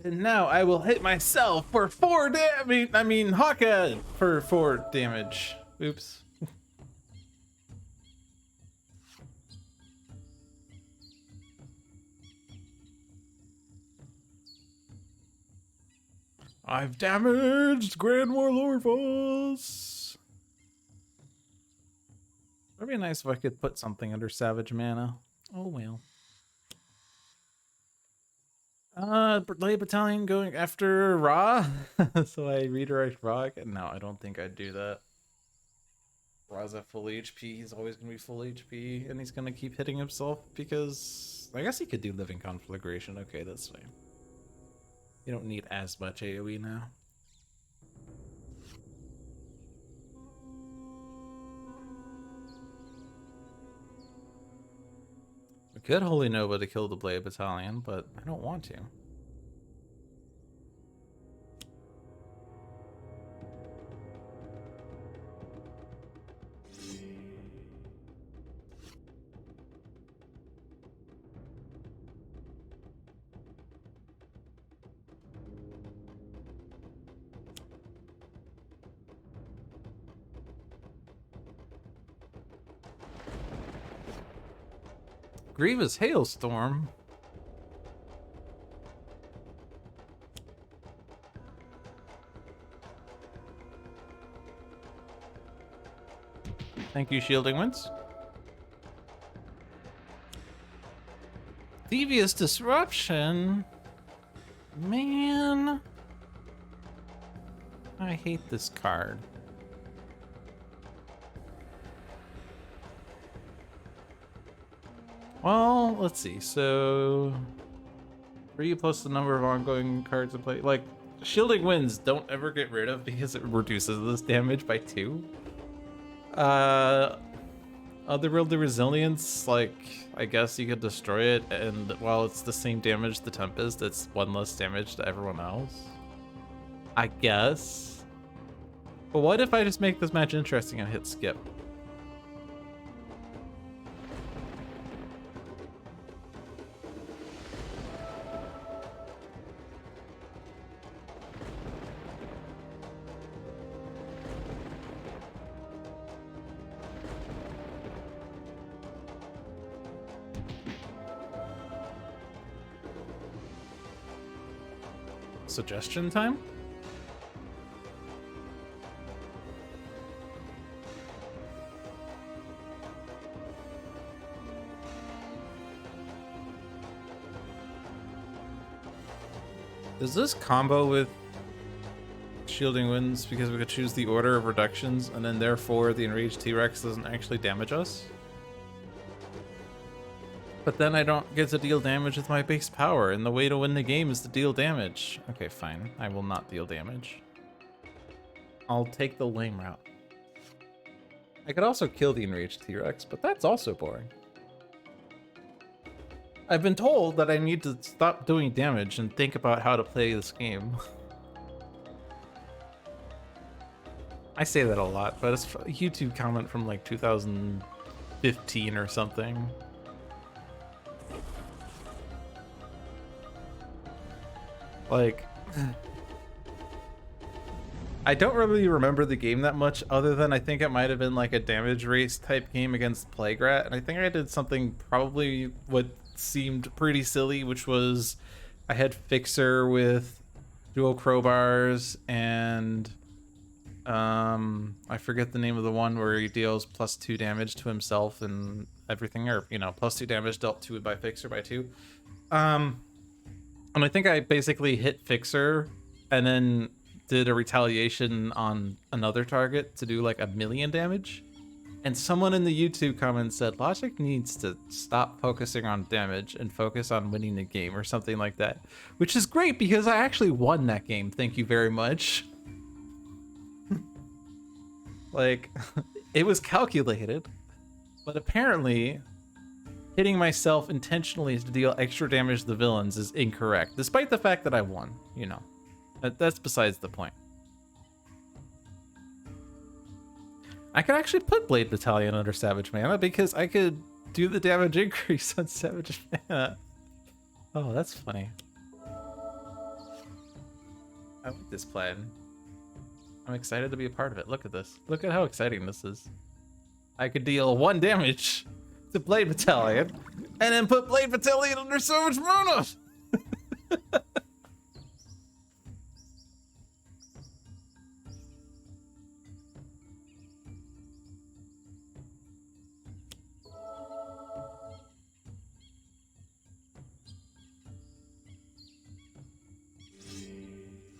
And now I will hit myself for 4 damage. I mean, Haka for 4 damage. Oops. I've damaged Grand Warlord Voss. It'd be nice if I could put something under Savage Mana. Oh well. Blade Battalion going after Ra? So I redirect Ra again? No, I don't think I'd do that. Ra's at full HP, he's always gonna be full HP, and he's gonna keep hitting himself because I guess he could do Living Conflagration. Okay, that's fine. You don't need as much AoE now. We could Holy Nova to kill the Blade Battalion, but I don't want to. Grievous Hailstorm. Thank you, Shielding Winds. Devious Disruption. Man. I hate this card. Well, let's see. So, 3 plus the number of ongoing cards in play. Like, Shielding Winds don't ever get rid of because it reduces this damage by 2. Otherworldly Resilience, like, I guess you could destroy it, and while it's the same damage to Tempest, it's 1 less damage to everyone else. I guess. But what if I just make this match interesting and hit skip? Suggestion time? Does this combo with Shielding Winds because we could choose the order of reductions and then therefore the Enraged T-Rex doesn't actually damage us? But then I don't get to deal damage with my base power, and the way to win the game is to deal damage. Okay, fine. I will not deal damage. I'll take the lame route. I could also kill the Enraged T-Rex, but that's also boring. I've been told that I need to stop doing damage and think about how to play this game. I say that a lot, but it's a YouTube comment from like 2015 or something. Like, I don't really remember the game that much, other than I think it might have been like a damage race type game against Plague Rat, and I think I did something probably what seemed pretty silly, which was I had Fixer with dual crowbars and I forget the name of the one where he deals +2 damage to himself and everything, or you know, +2 damage dealt to by Fixer by 2. And I think I basically hit Fixer and then did a retaliation on another target to do like 1,000,000 damage. And someone in the YouTube comments said, Logic needs to stop focusing on damage and focus on winning the game or something like that. Which is great because I actually won that game. Thank you very much. Like, it was calculated. But apparently, hitting myself intentionally to deal extra damage to the villains is incorrect, despite the fact that I won, you know. That's besides the point. I could actually put Blade Battalion under Savage Mana because I could do the damage increase on Savage Mana. Oh, that's funny. I like this plan. I'm excited to be a part of it. Look at this. Look at how exciting this is. I could deal 1 damage to Blade Battalion, and then put Blade Battalion under Savage Mana!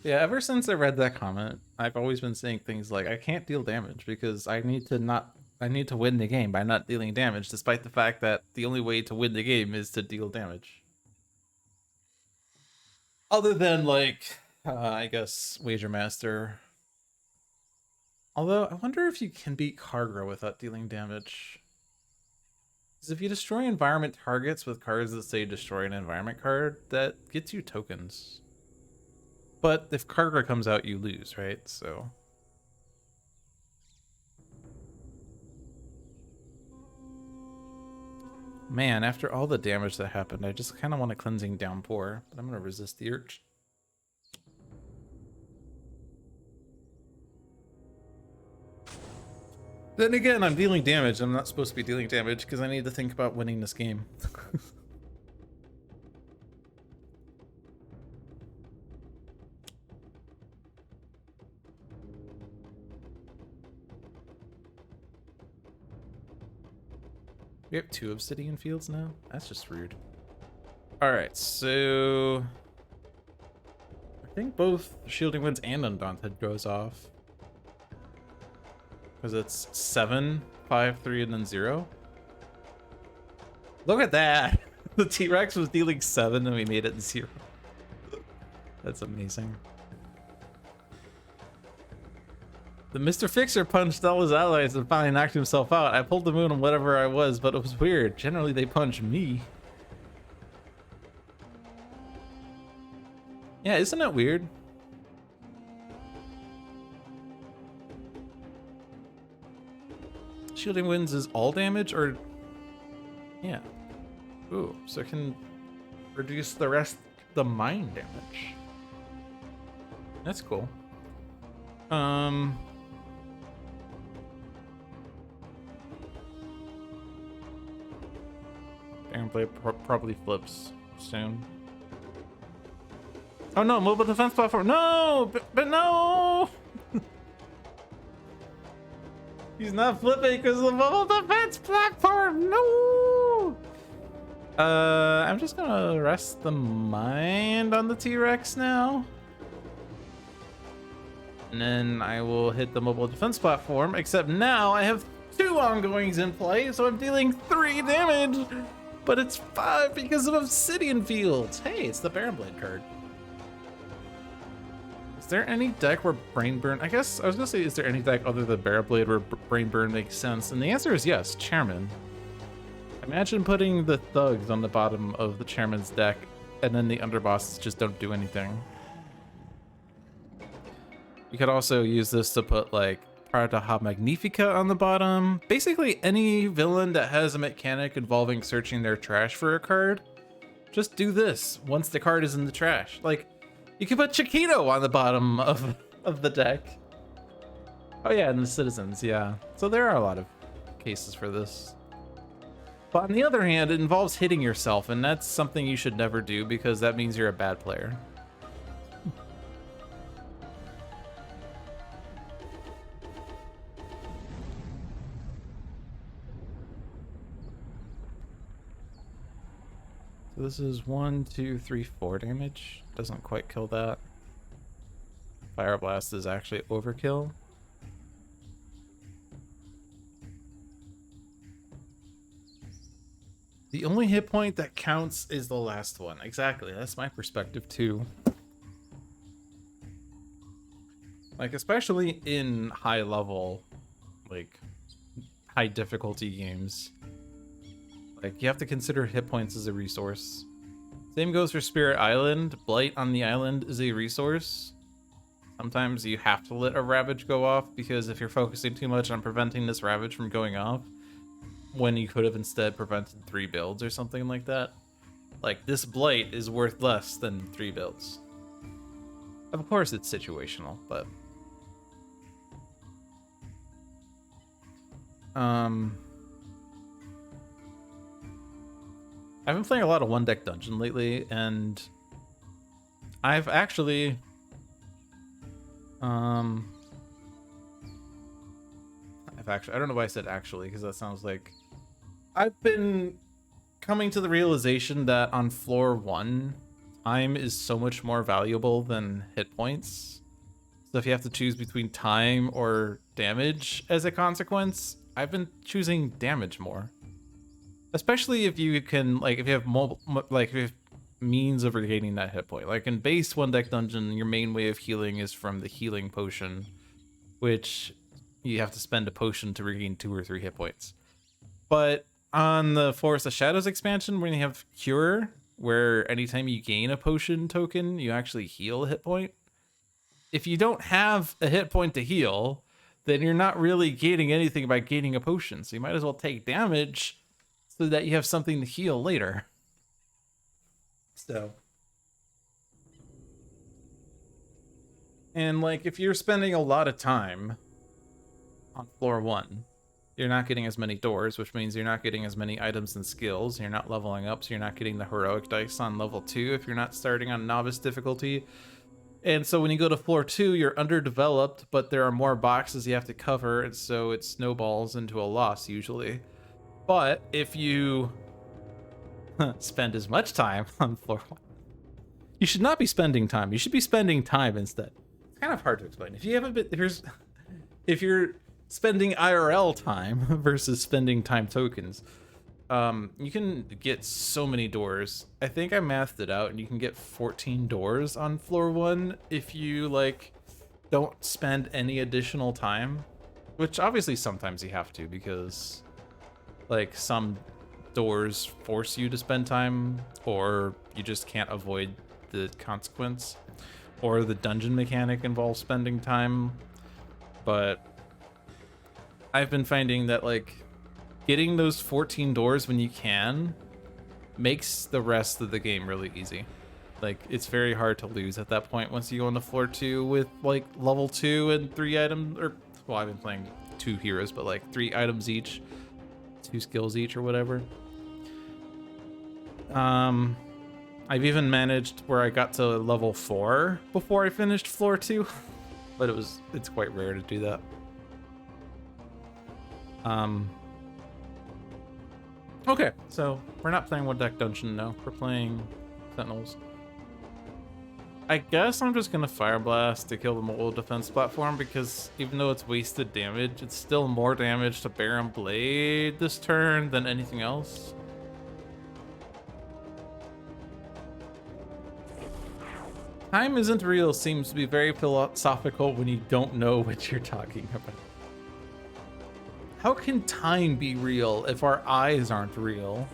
Yeah, ever since I read that comment, I've always been saying things like, I can't deal damage because I need to not I need to win the game by not dealing damage, despite the fact that the only way to win the game is to deal damage. Other than, like, I guess, Wager Master. Although, I wonder if you can beat Kargra without dealing damage. Because if you destroy environment targets with cards that say destroy an environment card, that gets you tokens. But if Kargra comes out, you lose, right? So... Man, after all the damage that happened, I just kind of want a Cleansing Downpour, but I'm going to resist the urge. Then again, I'm dealing damage. I'm not supposed to be dealing damage because I need to think about winning this game. We have 2 obsidian fields now? That's just rude. Alright, so... I think both Shielding Winds and Undaunted goes off. Because it's 7, 5, 3, and then 0. Look at that! The T-Rex was dealing 7 and we made it 0. That's amazing. The Mr. Fixer punched all his allies and finally knocked himself out. I pulled the moon on whatever I was, but it was weird. Generally, they punch me. Yeah, isn't that weird? Shielding Winds is all damage, or... Yeah. Ooh, so it can reduce the rest of the mine damage. That's cool. Iron Blade probably flips soon. Oh no, mobile defense platform. No, but no. He's not flipping because of the mobile defense platform. No. I'm just gonna rest the mind on the T-Rex now. And then I will hit the mobile defense platform, except now I have 2 ongoings in play, so I'm dealing 3 damage. But it's 5 because of Obsidian Fields. Hey, it's the Baron Blade card. Is there any deck where Brain Burn... I guess I was going to say, is there any deck other than Baron Blade where Brain Burn makes sense? And the answer is yes, Chairman. Imagine putting the thugs on the bottom of the Chairman's deck, and then the underbosses just don't do anything. You could also use this to put, like, Parataha Magnifica on the bottom. Basically, any villain that has a mechanic involving searching their trash for a card, just do this once the card is in the trash. Like, you could put Chiquito on the bottom of the deck. Oh yeah, and the Citizens, yeah. So there are a lot of cases for this. But on the other hand, it involves hitting yourself, and that's something you should never do because that means you're a bad player. So this is 1, 2, 3, 4 damage. Doesn't quite kill that. Fire Blast is actually overkill. The only hit point that counts is the last one. Exactly, that's my perspective too. Like, especially in high level, like, high difficulty games. Like, you have to consider hit points as a resource. Same goes for Spirit Island. Blight on the island is a resource. Sometimes you have to let a Ravage go off because if you're focusing too much on preventing this Ravage from going off, when you could have instead prevented 3 builds or something like that. Like, this Blight is worth less than 3 builds. Of course it's situational, but... I've been playing a lot of one deck dungeon lately, and I've actually I don't know why I said actually, because that sounds like I've been coming to the realization that on floor 1, time is so much more valuable than hit points. So if you have to choose between time or damage as a consequence, I've been choosing damage more. Especially if you can, like, if you have if you have means of regaining that hit point. Like in base one deck dungeon, your main way of healing is from the healing potion, which you have to spend a potion to regain 2 or 3 hit points. But on the Forest of Shadows expansion, when you have Cure, where anytime you gain a potion token, you actually heal a hit point. If you don't have a hit point to heal, then you're not really gaining anything by gaining a potion. So you might as well take damage so that you have something to heal later. So. And like, if you're spending a lot of time on floor 1, you're not getting as many doors, which means you're not getting as many items and skills. You're not leveling up, so you're not getting the heroic dice on level 2 if you're not starting on novice difficulty. And so when you go to floor 2, you're underdeveloped, but there are more boxes you have to cover, and so it snowballs into a loss usually. But if you spend as much time on floor 1, you should not be spending time. You should be spending time instead. It's kind of hard to explain. If you have a bit, if you're spending IRL time versus spending time tokens, you can get so many doors. I think I mathed it out, and you can get 14 doors on floor 1 if you like don't spend any additional time, which obviously sometimes you have to, because like some doors force you to spend time, or you just can't avoid the consequence, or the dungeon mechanic involves spending time. But I've been finding that like getting those 14 doors when you can makes the rest of the game really easy. Like, it's very hard to lose at that point once you go into floor 2 with like level 2 and 3 items, or well, I've been playing 2 heroes, but like 3 items each, 2 skills each or whatever. I've even managed where I got to level 4 before I finished floor 2, but it's quite rare to do that. Okay, so we're not playing one deck dungeon now. We're playing Sentinels. I guess I'm just gonna Fire Blast to kill the mobile defense platform, because even though it's wasted damage, it's still more damage to Baron Blade this turn than anything else. Time isn't real seems to be very philosophical when you don't know what you're talking about. How can time be real if our eyes aren't real?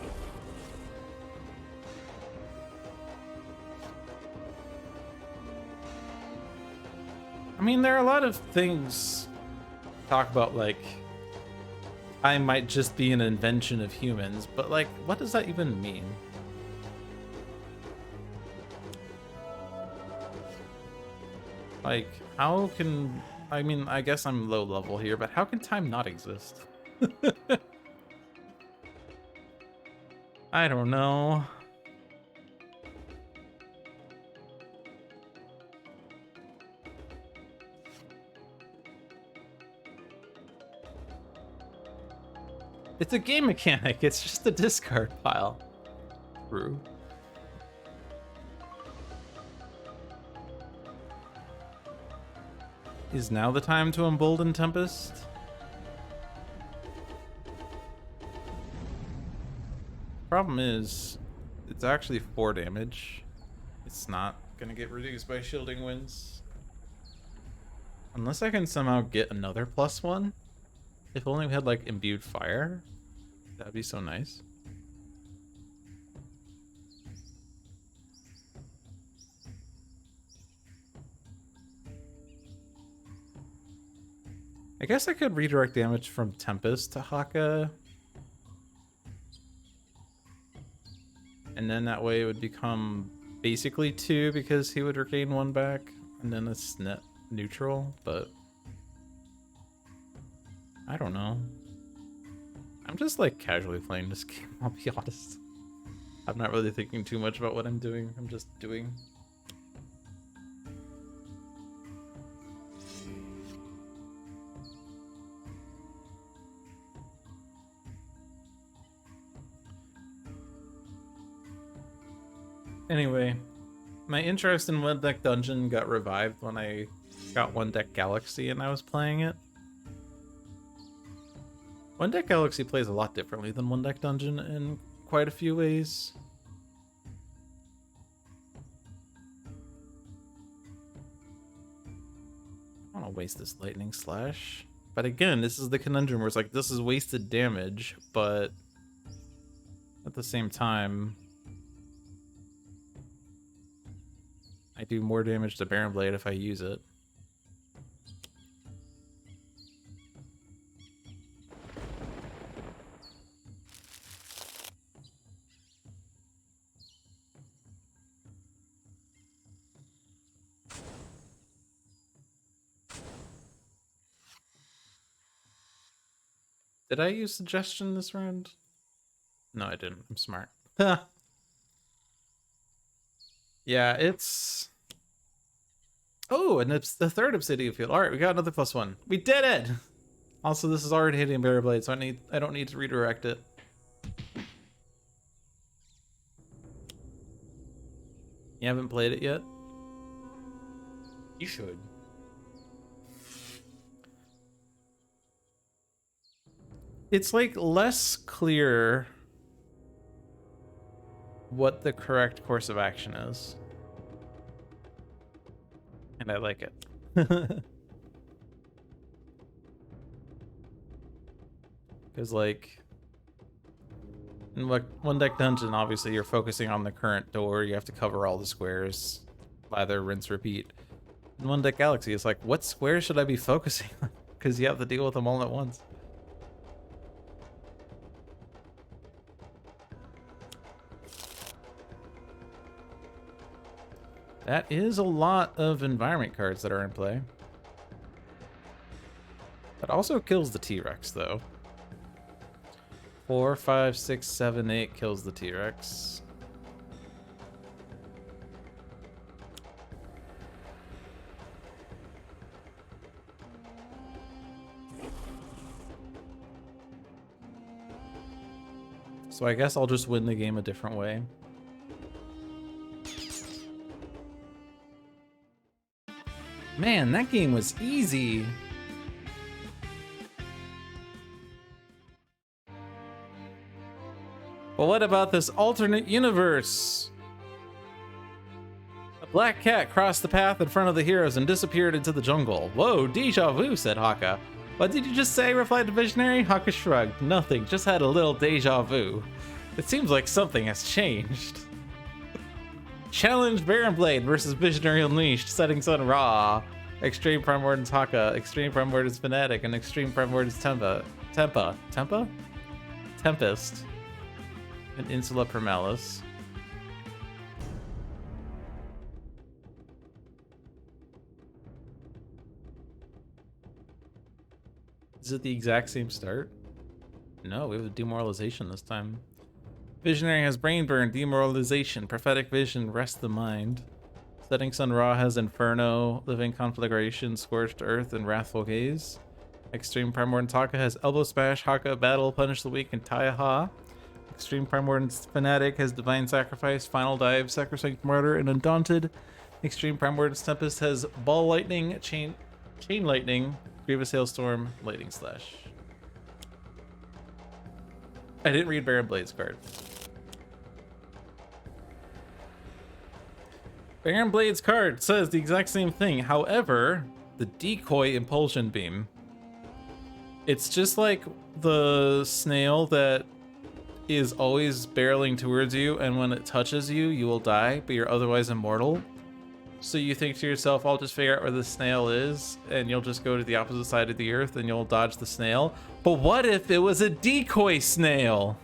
I mean, there are a lot of things to talk about, like time might just be an invention of humans, but like, what does that even mean? Like, how can... I mean, I guess I'm low level here, but how can time not exist? I don't know. It's a game mechanic. It's just a discard pile. True. Is now the time to embolden Tempest? Problem is, it's actually 4 damage. It's not gonna get reduced by shielding winds. Unless I can somehow get another +1. If only we had like imbued fire. That'd be so nice. I guess I could redirect damage from Tempest to Haka. And then that way it would become basically 2 because he would regain 1 back. And then it's net neutral, but I don't know. I'm just like casually playing this game, I'll be honest. I'm not really thinking too much about what I'm doing. I'm just doing. Anyway, my interest in One Deck Dungeon got revived when I got One Deck Galaxy and I was playing it. One Deck Galaxy plays a lot differently than One Deck Dungeon in quite a few ways. I don't want to waste this Lightning Slash. But again, this is the conundrum where it's like, this is wasted damage, but at the same time, I do more damage to Baron Blade if I use it. Did I use suggestion this round? No, I didn't. I'm smart. Yeah, it's... Oh, and it's the third Obsidian Field. All right, we got another +1. We did it! Also, this is already hitting Barrier Blade, so I don't need to redirect it. You haven't played it yet? You should. It's like less clear what the correct course of action is. And I like it. Because like in One Deck Dungeon, obviously you're focusing on the current door. You have to cover all the squares. Lather, rinse, repeat. In One Deck Galaxy, it's like, what squares should I be focusing on? Because you have to deal with them all at once. That is a lot of environment cards that are in play. That also kills the T-Rex, though. 4, 5, 6, 7, 8 kills the T-Rex. So I guess I'll just win the game a different way. Man, that game was easy. But what about this alternate universe? A black cat crossed the path in front of the heroes and disappeared into the jungle. Whoa, deja vu, said Haka. What did you just say? Replied the visionary. Haka shrugged. Nothing, just had a little deja vu. It seems like something has changed. Challenge Baron Blade versus Visionary Unleashed, Setting Sun Raw. Extreme Primord's Haka, Extreme Primord's Fanatic, and Extreme Primord's Tempest. And Insula Primalis. Is it the exact same start? No, we have a demoralization this time. Visionary has Brain Burn, Demoralization, Prophetic Vision, Rest the Mind. Setting Sun Ra has Inferno, Living Conflagration, Scorched Earth, and Wrathful Gaze. Extreme Primordial Taka has Elbow Smash, Haka, Battle, Punish the Weak, and Taiaha. Extreme Primordial Fanatic has Divine Sacrifice, Final Dive, Sacrosanct Martyr, and Undaunted. Extreme Primordial Tempest has Ball Lightning, Chain Lightning, Grievous Hailstorm, Lightning Slash. I didn't read Baron Blade's card. Baron Blade's card says the exact same thing. However, the decoy Impulsion Beam. It's just like the snail that is always barreling towards you, and when it touches you, you will die, but you're otherwise immortal. So you think to yourself, I'll just figure out where the snail is, and you'll just go to the opposite side of the earth, and you'll dodge the snail. But what if it was a decoy snail?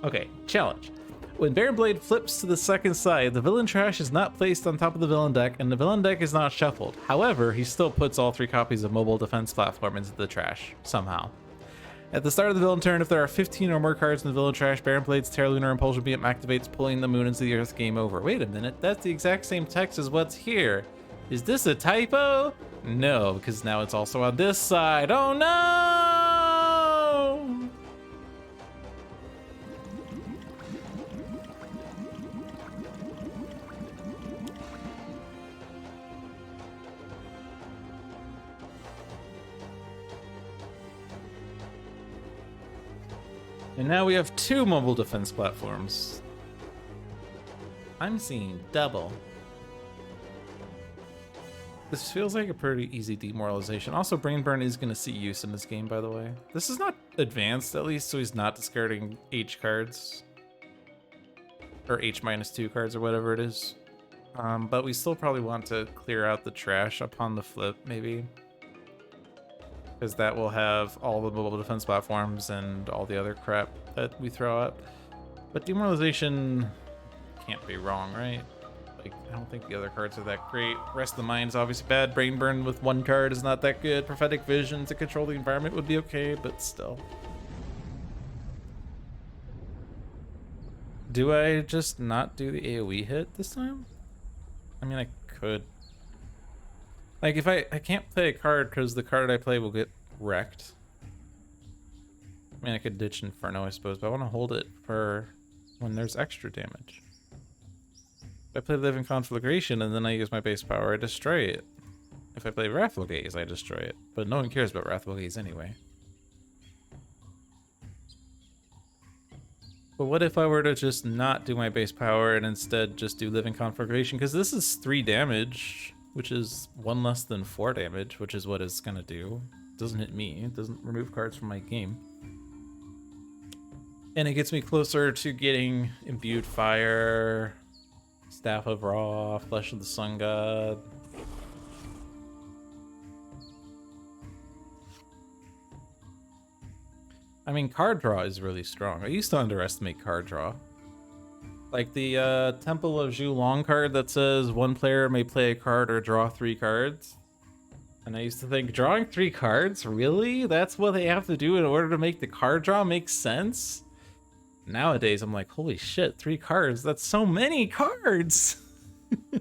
Okay, challenge. When Baron Blade flips to the second side, the villain trash is not placed on top of the villain deck, and the villain deck is not shuffled. However, he still puts all 3 copies of Mobile Defense Platform into the trash, somehow. At the start of the villain turn, if there are 15 or more cards in the villain trash, Baron Blade's Terra Lunar Impulsion Beam activates, pulling the moon into the earth. Game over. Wait a minute, that's the exact same text as what's here. Is this a typo? No, because now it's also on this side. Oh no! And now we have 2 mobile defense platforms. I'm seeing double. This feels like a pretty easy demoralization. Also, Brain Burn is going to see use in this game, by the way. This is not advanced, at least, so he's not discarding H cards. Or H-2 cards, or whatever it is. But we still probably want to clear out the trash upon the flip, maybe. Because that will have all the mobile defense platforms and all the other crap that we throw out. But demoralization can't be wrong, right? Like, I don't think the other cards are that great. Rest of the Mind is obviously bad. Brain Burn with 1 card is not that good. Prophetic Vision to control the environment would be okay, but still. Do I just not do the AoE hit this time? I mean, I could. Like, if I can't play a card because the card I play will get wrecked. I mean, I could ditch Inferno, I suppose, but I want to hold it for when there's extra damage. If I play Living Conflagration and then I use my base power, I destroy it. If I play Wrathful Gaze, I destroy it. But no one cares about Wrathful Gaze anyway. But what if I were to just not do my base power and instead just do Living Conflagration? Because this is 3 damage, which is 1 less than 4 damage, which is what it's going to do. It doesn't hit me. It doesn't remove cards from my game. And it gets me closer to getting Imbued Fire, Staff of Ra, Flesh of the Sun God. I mean, card draw is really strong. I used to underestimate card draw. Like the Temple of Zhulong card that says 1 player may play a card or draw 3 cards. And I used to think, drawing 3 cards? Really? That's what they have to do in order to make the card draw make sense? Nowadays, I'm like, holy shit, 3 cards? That's so many cards! I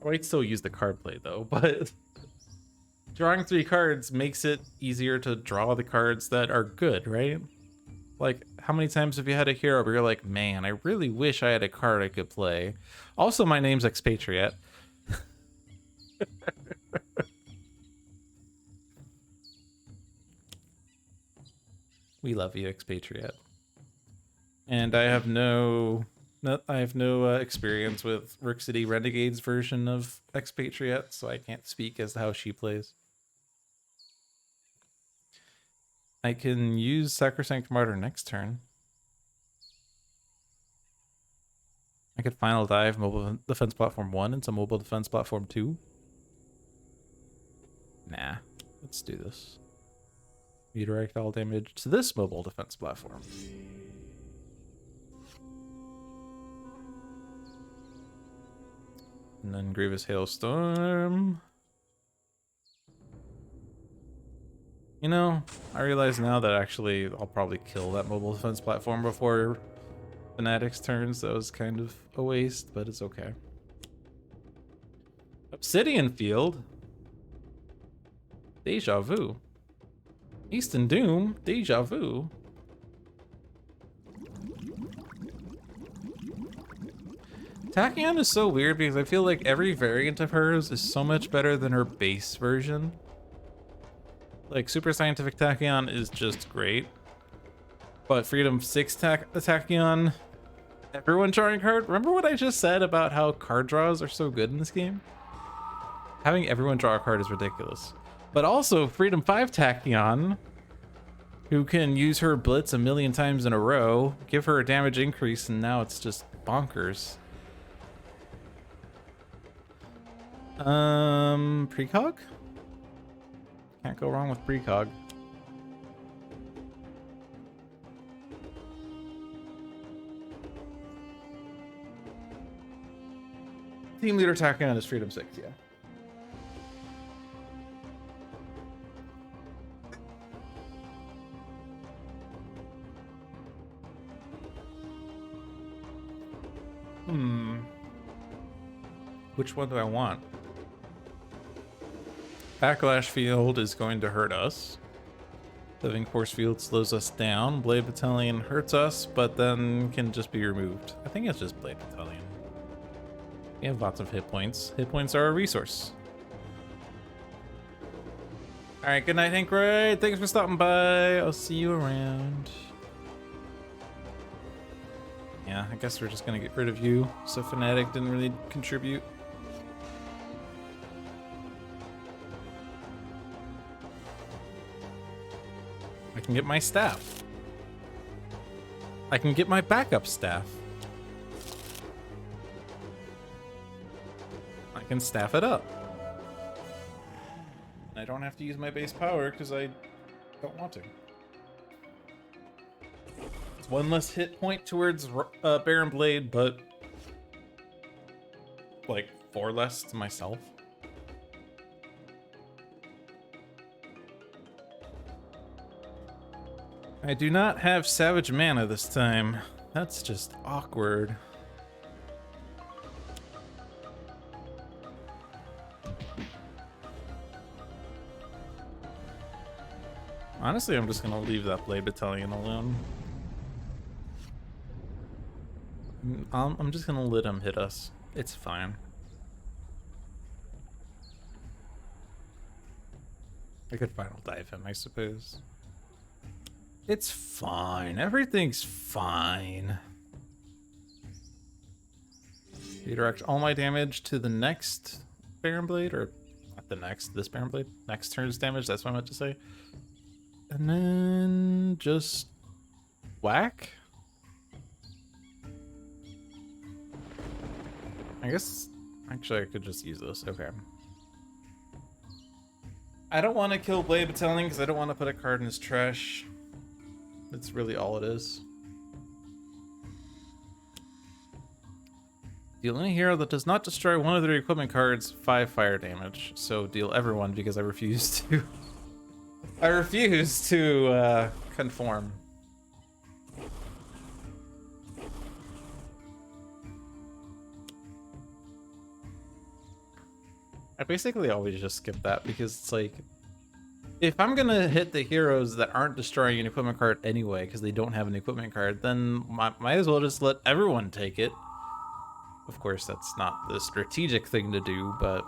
might still use the card play though, but drawing 3 cards makes it easier to draw the cards that are good, right? Like, how many times have you had a hero where you're like, man, I really wish I had a card I could play? Also, my name's Expatriate. We love you, Expatriate. And I have no experience with Rook City Renegade's version of Expatriate, so I can't speak as to how she plays. I can use Sacrosanct Martyr next turn. I could Final Dive Mobile Defense Platform 1 into Mobile Defense Platform 2. Nah, let's do this. Redirect all damage to this Mobile Defense Platform. And then Grievous Hailstorm. You know, I realize now that actually I'll probably kill that Mobile Defense Platform before Fanatic's turns. That was kind of a waste, but it's okay. Obsidian Field. Deja Vu. Easton Doom. Deja Vu. Tachyon is so weird because I feel like every variant of hers is so much better than her base version. Like, Super Scientific Tachyon is just great. But Freedom 6 Tachyon, everyone drawing card. Remember what I just said about how card draws are so good in this game? Having everyone draw a card is ridiculous. But also, Freedom 5 Tachyon, who can use her Blitz a million times in a row, give her a damage increase, and now it's just bonkers. Precog? Can't go wrong with precog. Team leader Tachyon is Freedom 6, yeah. Which one do I want? Backlash Field is going to hurt us. Living Force Field slows us down. Blade Battalion hurts us, but then can just be removed. I think it's just Blade Battalion. We have lots of hit points. Hit points are a resource. Alright, good night, Hank Ray. Thanks for stopping by. I'll see you around. Yeah, I guess we're just gonna get rid of you, so Fnatic didn't really contribute. I can get my staff. I can get my backup staff. I can staff it up. I don't have to use my base power because I don't want to. It's one less hit point towards Baron Blade, but like 4 less to myself. I do not have Savage Mana this time. That's just awkward. Honestly, I'm just gonna leave that Blade Battalion alone. I'm just gonna let him hit us. It's fine. I could final dive him, I suppose. It's fine. Everything's fine. Redirect all my damage to the next Baron Blade, or not the next, this Baron Blade. Next turn's damage, that's what I meant to say. And then just whack? I guess, actually I could just use this, okay. I don't want to kill Blade Battalion because I don't want to put a card in his trash. That's really all it is. Deal any hero that does not destroy one of their equipment cards 5 fire damage. So deal everyone because I refuse to. I refuse to conform. I basically always just skip that because it's like, if I'm gonna hit the heroes that aren't destroying an equipment card anyway because they don't have an equipment card, then might as well just let everyone take it. Of course, that's not the strategic thing to do, but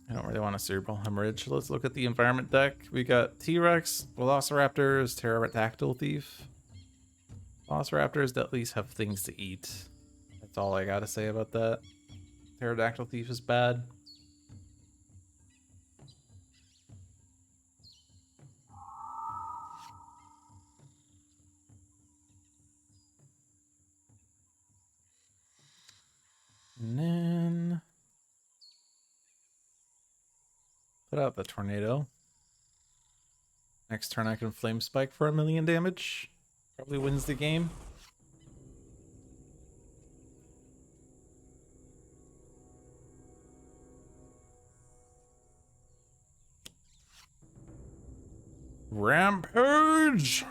I don't really want a Cerebral Hemorrhage. Let's look at the environment deck. We got T-Rex, Velociraptors, Pterodactyl Thief. Velociraptors at least have things to eat. That's all I gotta say about that. Pterodactyl Thief is bad. And then put out the Tornado. Next turn I can Flame Spike for 1,000,000 damage. Probably wins the game. Rampage!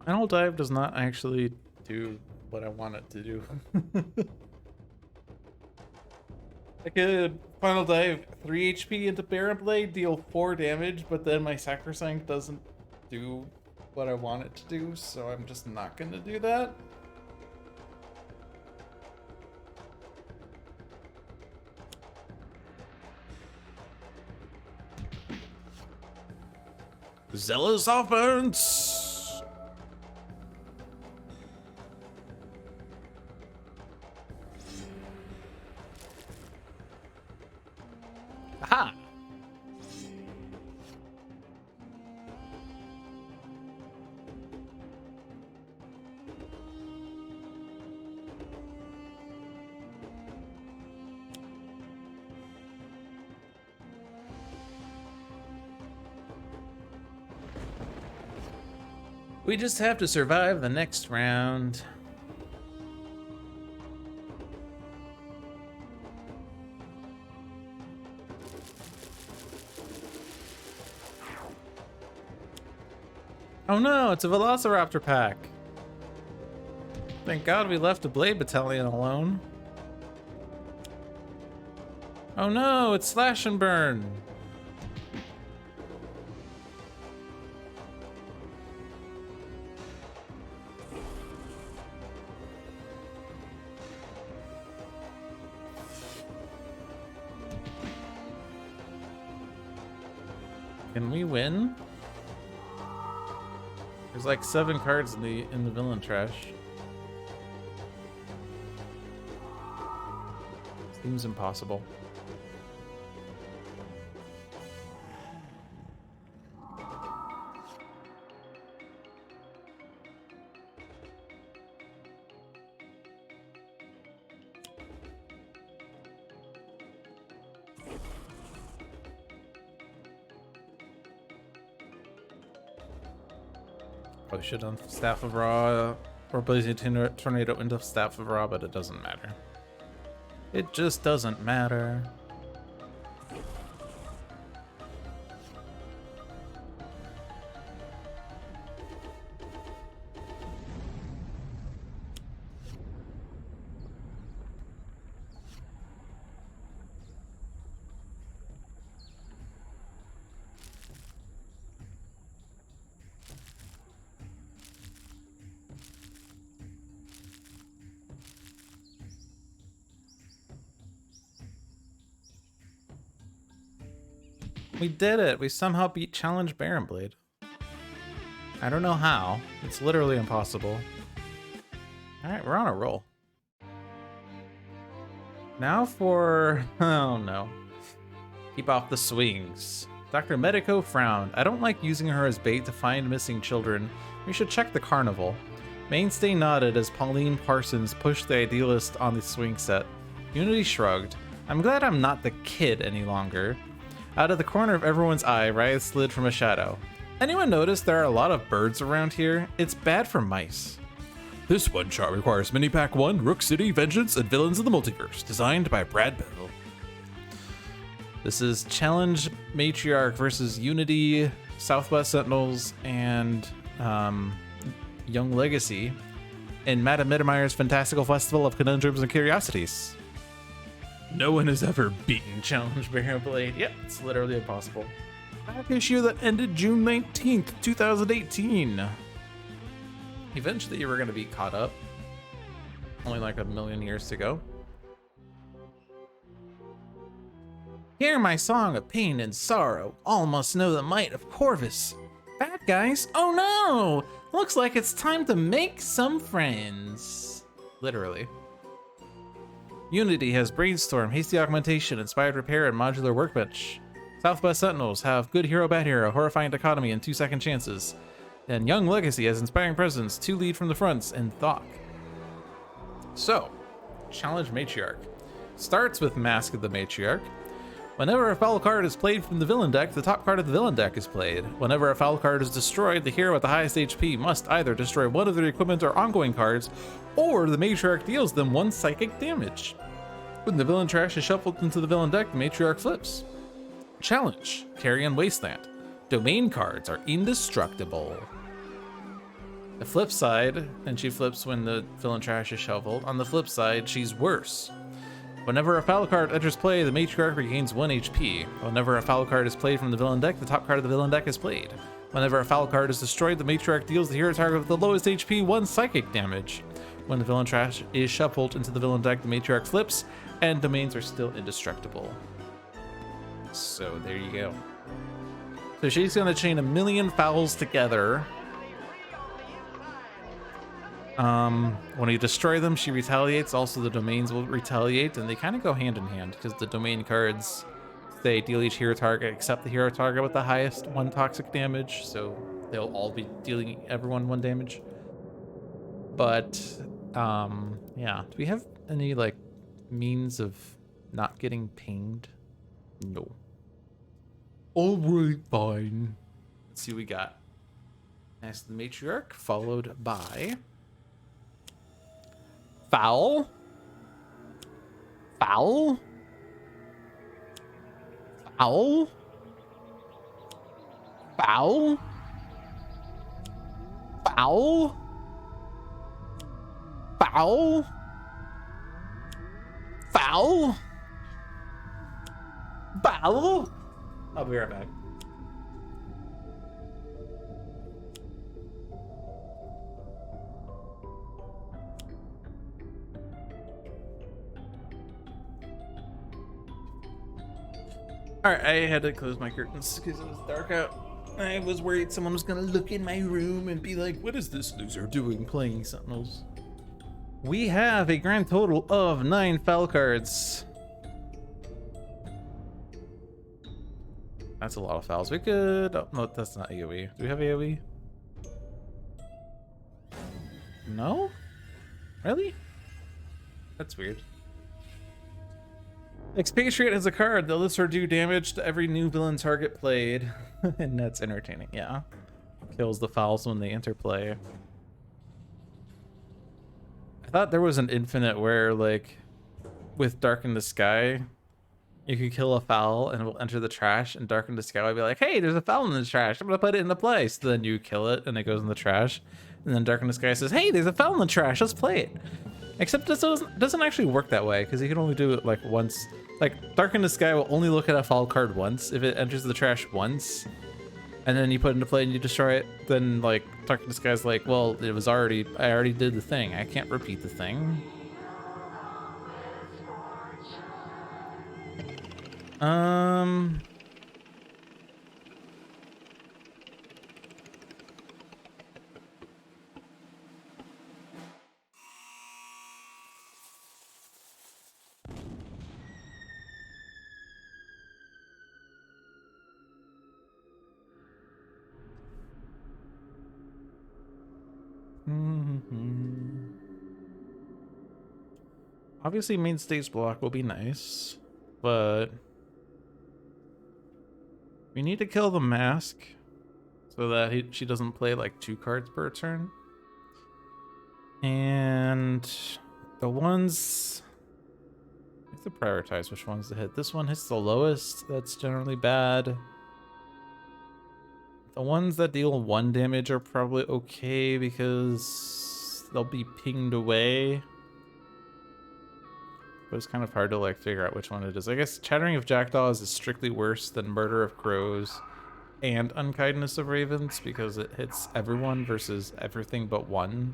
Final Dive does not actually do what I want it to do. I could Final Dive 3 HP into Baron Blade, deal 4 damage, but then my Sacrosanct doesn't do what I want it to do, so I'm just not gonna do that. Zealous offense! Aha! We just have to survive the next round. Oh no, it's a Velociraptor pack. Thank God we left a Blade Battalion alone. Oh no, it's Slash and Burn. Can we win? There's like 7 cards in the villain trash. Seems impossible. Probably should have done Staff of Ra or Blazing Tornado into Staff of Ra, but it doesn't matter. It just doesn't matter. We did it! We somehow beat Challenge Baron Blade. I don't know how. It's literally impossible. Alright, we're on a roll. Now for... oh no. Keep off the swings. Dr. Medico frowned. I don't like using her as bait to find missing children. We should check the carnival. Mainstay nodded as Pauline Parsons pushed the idealist on the swing set. Unity shrugged. I'm glad I'm not the kid any longer. Out of the corner of everyone's eye, Riot slid from a shadow. Anyone notice there are a lot of birds around here? It's bad for mice. This one shot requires Mini Pack 1, Rook City, Vengeance, and Villains of the Multiverse, designed by Brad Bell. This is Challenge Matriarch versus Unity, Southwest Sentinels, and Young Legacy in Madame Mittermeier's Fantastical Festival of Conundrums and Curiosities. No one has ever beaten Challenge Baron Blade. Yep, it's literally impossible. Back issue that ended June 19th, 2018. Eventually, we're going to be caught up. Only like a million years to go. Hear my song of pain and sorrow. All must know the might of Corvus. Bad guys? Oh no! Looks like it's time to make some friends. Literally. Unity has Brainstorm, Hasty Augmentation, Inspired Repair, and Modular Workbench. Southwest Sentinels have Good Hero, Bad Hero, Horrifying Dichotomy, and 2 Second Chances. And Young Legacy has Inspiring Presence, 2 Lead from the Fronts, and Thok. So, Challenge Matriarch. Starts with Mask of the Matriarch. Whenever a foul card is played from the villain deck, the top card of the villain deck is played. Whenever a foul card is destroyed, the hero with the highest HP must either destroy one of their equipment or ongoing cards, or the Matriarch deals them 1 psychic damage. When the villain trash is shuffled into the villain deck, the Matriarch flips. Challenge, Carrion Wasteland. Domain cards are indestructible. The flip side, and she flips when the villain trash is shuffled. On the flip side, she's worse. Whenever a foul card enters play, the Matriarch regains 1 HP. Whenever a foul card is played from the villain deck, the top card of the villain deck is played. Whenever a foul card is destroyed, the Matriarch deals the hero target with the lowest HP 1 psychic damage. When the villain trash is shuffled into the villain deck, the Matriarch flips, and domains are still indestructible. So there you go. So she's gonna chain 1,000,000 fouls together. When you destroy them, she retaliates. Also, the domains will retaliate, and they kind of go hand in hand because the domain cards say deal each hero target except the hero target with the highest 1 toxic damage. So they'll all be dealing everyone 1 damage. But yeah, do we have any like means of not getting pinged? No. Alright, fine. Let's see what we got. Next, the Matriarch, followed by Foul. Foul. Foul. Foul. Foul? Foul? Foul? Foul? I'll be right back. Alright, I had to close my curtains because it was dark out. I was worried someone was gonna look in my room and be like, what is this loser doing playing Sentinels? We have a grand total of 9 foul cards. That's a lot of fouls. We could... Oh, no, that's not AoE. Do we have AoE? No? Really? That's weird. Expatriate as a card. The lists are do damage to every new villain target played. And that's entertaining, yeah. Kills the fouls when they interplay. I thought there was an infinite where, like, with Darken the Sky, you could kill a foul and it will enter the trash, and Darken the Sky will be like, hey, there's a foul in the trash. I'm gonna put it into play. So then you kill it and it goes in the trash. And then Darken the Sky says, hey, there's a foul in the trash. Let's play it. Except this doesn't actually work that way, because you can only do it like once. Like, Darken the Sky will only look at a foul card once. If it enters the trash once, and then you put it into play and you destroy it, then like Darken the Sky's like, well, I already did the thing. I can't repeat the thing. Obviously, main stage block will be nice, but we need to kill the mask so that she doesn't play like 2 cards per turn. And the ones, I have to prioritize which ones to hit. This one hits the lowest. That's generally bad. The ones that deal 1 damage are probably okay because they'll be pinged away. But it's kind of hard to like figure out which one it is. I guess Chattering of Jackdaws is strictly worse than Murder of Crows and Unkindness of Ravens because it hits everyone versus everything but one.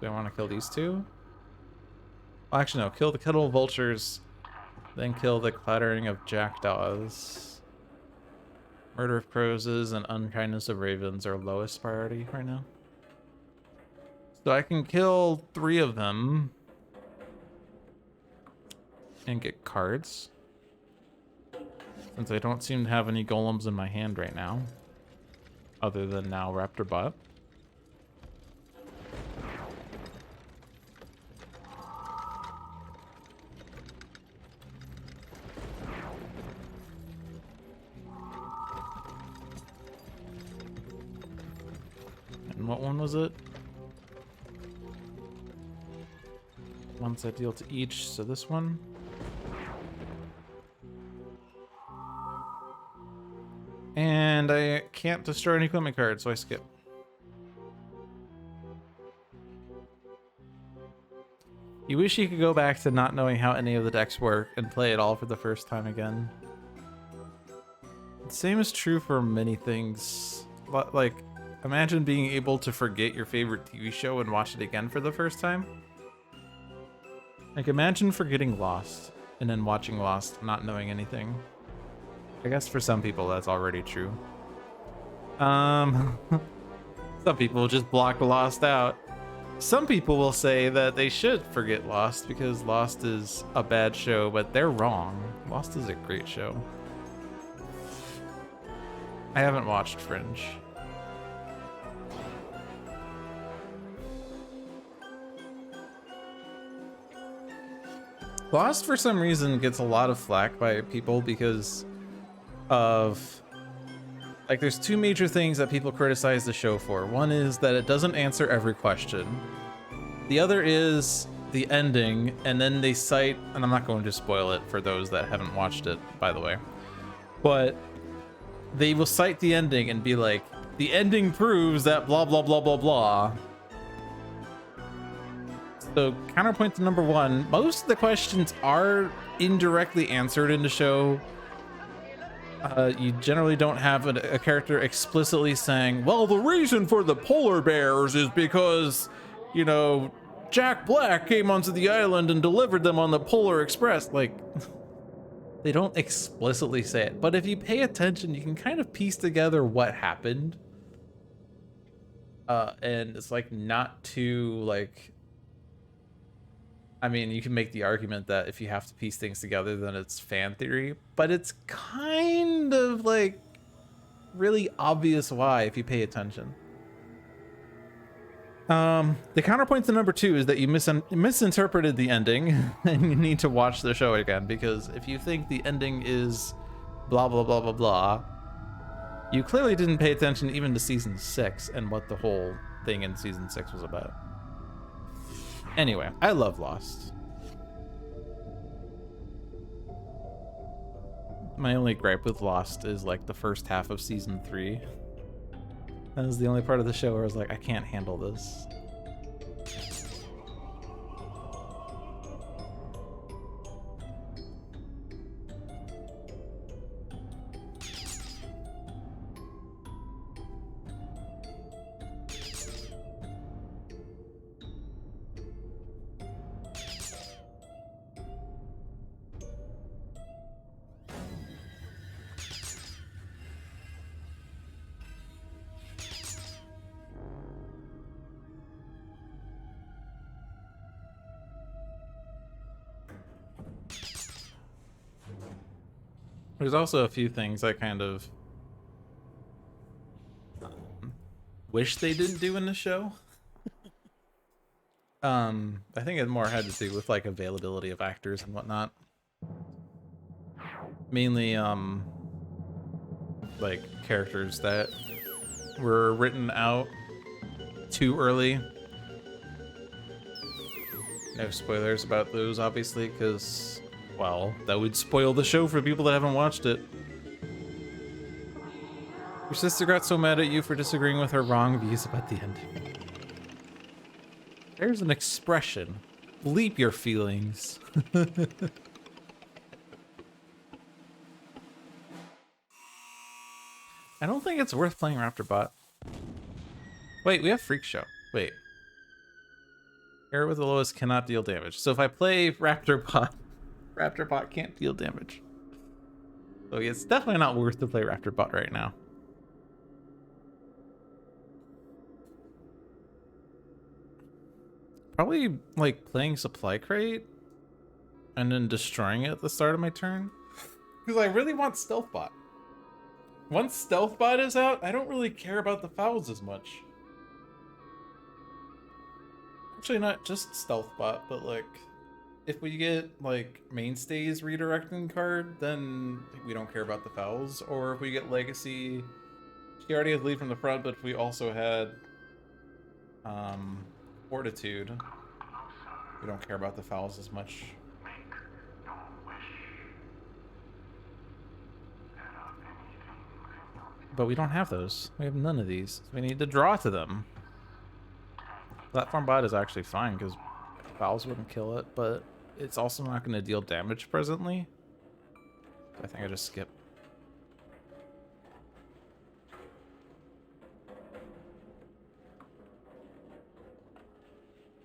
Do I want to kill these 2? Well, actually, no. Kill the Kettle Vultures, then kill the Clattering of Jackdaws. Murder of Crows and Unkindness of Ravens are lowest priority right now. So I can kill 3 of them and get cards, since I don't seem to have any golems in my hand right now, other than now Raptor Bot. And what one was it? Ones I deal to each, so this one. And I can't destroy any equipment cards, so I skip. You wish you could go back to not knowing how any of the decks work and play it all for the first time again. The same is true for many things. Like, imagine being able to forget your favorite TV show and watch it again for the first time. Like, imagine forgetting Lost and then watching Lost not knowing anything. I guess for some people that's already true. Some people just block Lost out. Some people will say that they should forget Lost because Lost is a bad show, but they're wrong. Lost is a great show. I haven't watched Fringe. Lost, for some reason, gets a lot of flack by people because of, like, there's 2 major things that people criticize the show for. One is that it doesn't answer every question. The other is the ending, and then they cite, and I'm not going to spoil it for those that haven't watched it, by the way, but they will cite the ending and be like, The ending proves that blah, blah, blah, blah, blah. So counterpoint to number one, most of the questions are indirectly answered in the show. You generally don't have a character explicitly saying, well, the reason for the polar bears is because, you know, Jack Black came onto the island and delivered them on the Polar Express. Like, they don't explicitly say it, but if you pay attention, you can kind of piece together what happened. And it's like not too like, I mean, you can make the argument that if you have to piece things together, then it's fan theory, but it's kind of like really obvious why if you pay attention. The counterpoint to number two is that you misinterpreted the ending and you need to watch the show again, because if you think the ending is blah, blah, blah, blah, blah, you clearly didn't pay attention even to season 6 and what the whole thing in season 6 was about. Anyway, I love Lost. My only gripe with Lost is like the first half of season 3. That was the only part of the show where I was like, I can't handle this. There's also a few things I kind of wish they didn't do in the show. I think it more had to do with like availability of actors and whatnot. Mainly, like characters that were written out too early. No spoilers about those, obviously, because, well, that would spoil the show for people that haven't watched it. Your sister got so mad at you for disagreeing with her wrong views about the ending. There's an expression. Bleep your feelings. I don't think it's worth playing Raptorbot. Wait, we have Freak Show. Wait. Air with the lowest cannot deal damage. So if I play Raptorbot, Raptorbot can't deal damage. So it's definitely not worth to play Raptorbot right now. Probably like playing Supply Crate and then destroying it at the start of my turn. Because I really want Stealthbot. Once Stealthbot is out, I don't really care about the fouls as much. Actually, not just Stealthbot, but like, if we get like Mainstays redirecting card, then we don't care about the fouls. Or if we get Legacy, she already has lead from the front, but if we also had Fortitude, we don't care about the fouls as much. But we don't have those. We have none of these. We need to draw to them. Platform bot is actually fine because fouls wouldn't kill it, but it's also not going to deal damage presently. I think I just skip.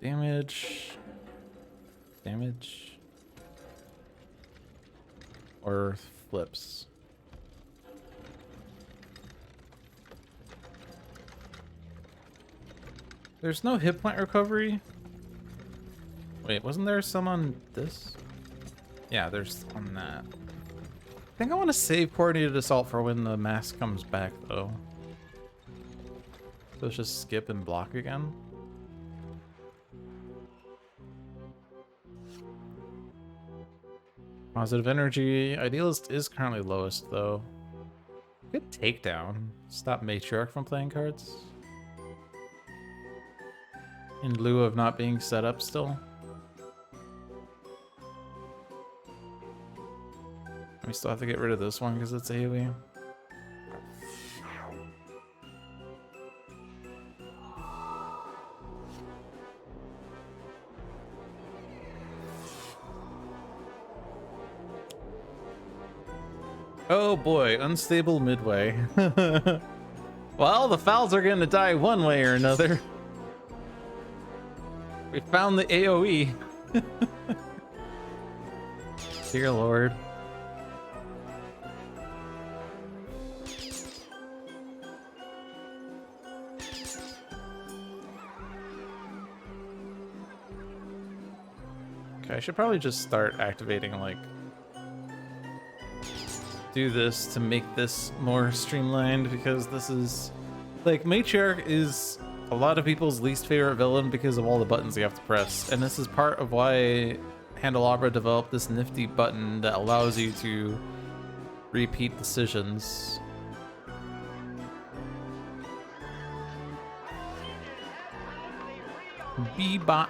Damage. Damage. Or flips. There's no hit point recovery. Wait, wasn't there some on this? Yeah, there's on that. I think I want to save Coordinated Assault for when the mask comes back, though. So let's just skip and block again. Positive Energy. Idealist is currently lowest, though. Good takedown. Stop Matriarch from playing cards. In lieu of not being set up still. We still have to get rid of this one because it's AoE. Oh boy, unstable midway. Well, the fowls are gonna die one way or another. We found the AoE. Dear Lord. Okay, I should probably just start activating, like, do this to make this more streamlined, because this is, like, Matriarch is a lot of people's least favorite villain because of all the buttons you have to press, and this is part of why Handelabra developed this nifty button that allows you to repeat decisions. Bebop.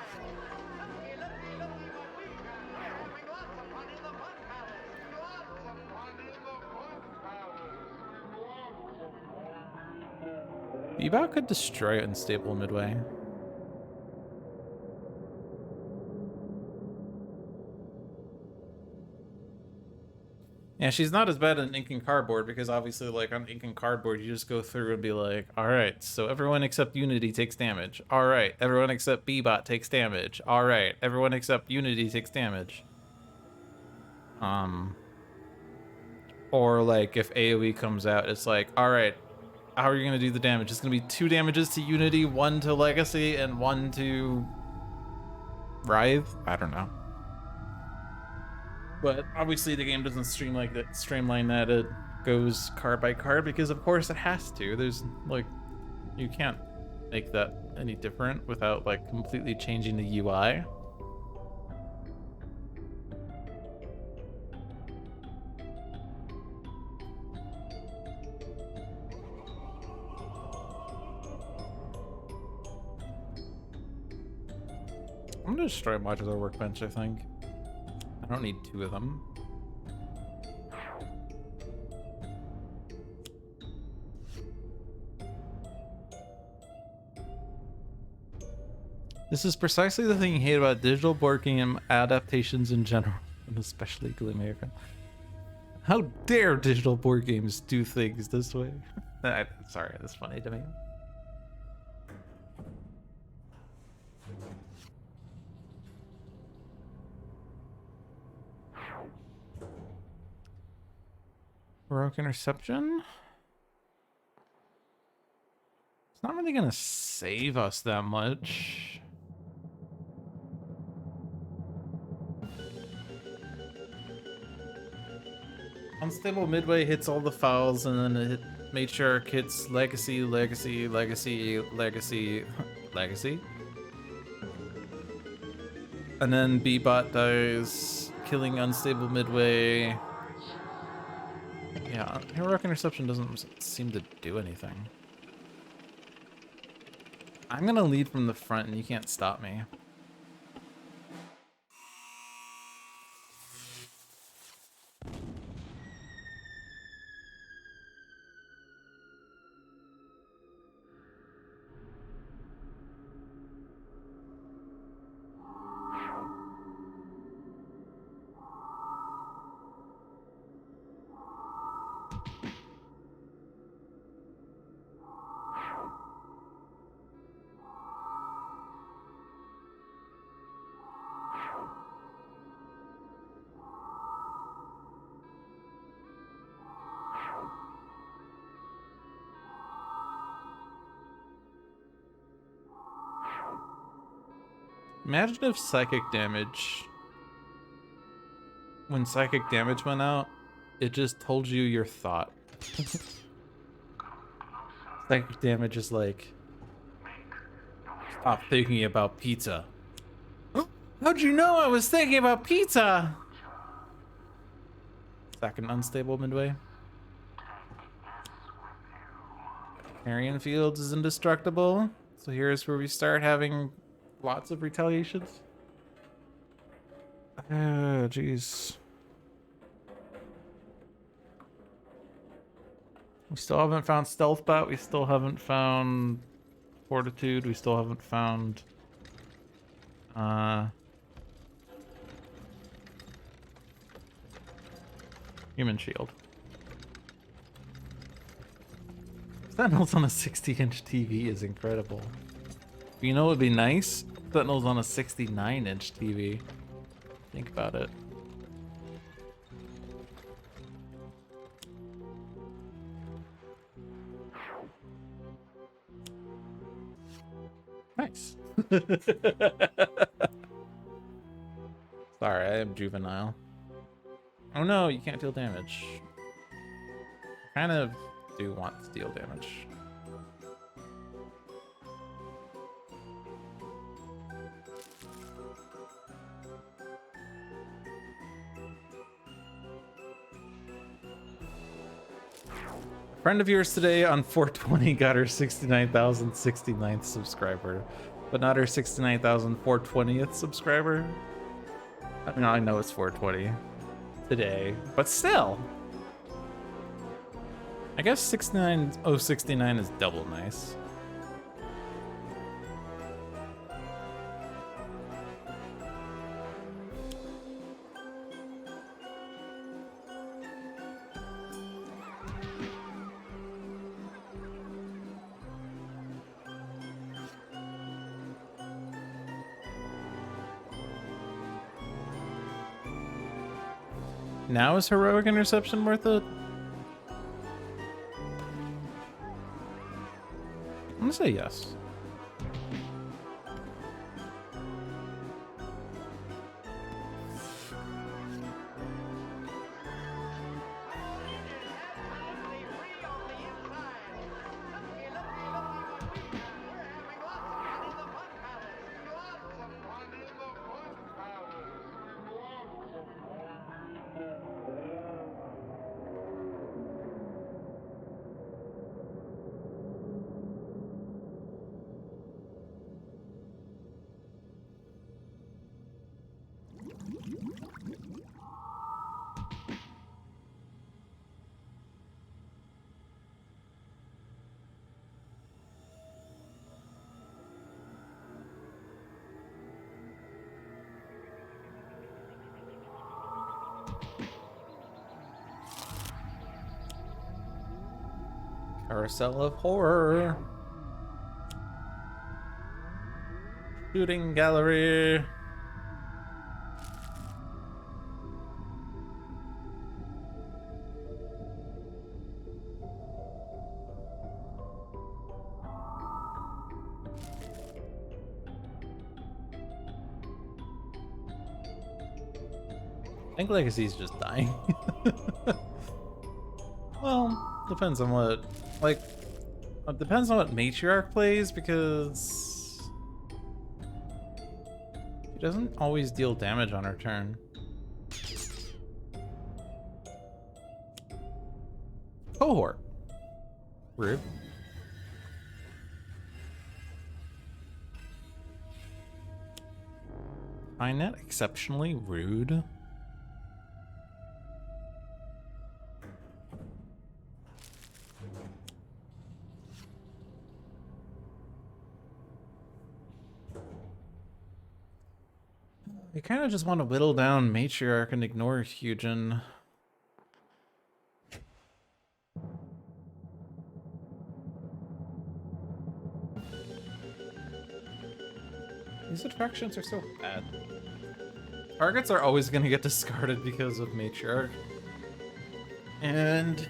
Bebop could destroy unstable midway. Yeah, she's not as bad on ink and cardboard, because obviously, like, on ink and cardboard, you just go through and be like, alright, so everyone except Unity takes damage. Alright, everyone except Bebop takes damage. Alright, everyone except Unity takes damage. Or, like, if AoE comes out, it's like, alright, how are you gonna do the damage? It's gonna be 2 damages to Unity, 1 to Legacy, and 1 to Writhe? I don't know. But obviously the game doesn't streamline that. It goes card by card, because of course it has to. There's, like, you can't make that any different without, like, completely changing the UI. I'm gonna destroy a modular workbench, I think. I don't need 2 of them. This is precisely the thing you hate about digital board game adaptations in general, and especially Gloomhaven. How dare digital board games do things this way? Sorry, that's funny to me. Heroic Interception? It's not really gonna save us that much. Unstable midway hits all the fouls, and then it Matriarch hits Legacy, Legacy, Legacy, Legacy, Legacy. And then Bebot dies, killing Unstable midway. Yeah, Heroic Interception doesn't seem to do anything. I'm gonna lead from the front and you can't stop me. Imagine if psychic damage, when psychic damage went out, it just told you your thought. Psychic damage is like, stop thinking about pizza. How'd you know I was thinking about pizza? Second unstable midway. Carrion Fields is indestructible. So here's where we start having lots of retaliations. Oh, jeez. We still haven't found Stealth Bot. We still haven't found Fortitude. We still haven't found Human Shield. Sentinels on a 60-inch TV is incredible. You know what would be nice? Sentinels on a 69-inch TV. Think about it. Nice. Sorry, I am juvenile. Oh no, you can't deal damage. I kind of do want to deal damage. A friend of yours today on 420 got her 69,069th subscriber, but not her 69,420th subscriber. I mean, I know it's 420 today, but still. I guess 69,069 is double nice. Now is heroic interception worth it? I'm gonna say yes. Carousel of horror. Shooting gallery. I think Legacy's just dying. Well, depends on what, like, it depends on what Matriarch plays, because she doesn't always deal damage on her turn. Cohort. Rude. Find that exceptionally rude. You kind of just want to whittle down Matriarch and ignore Hugin. These attractions are so bad. Targets are always going to get discarded because of Matriarch. And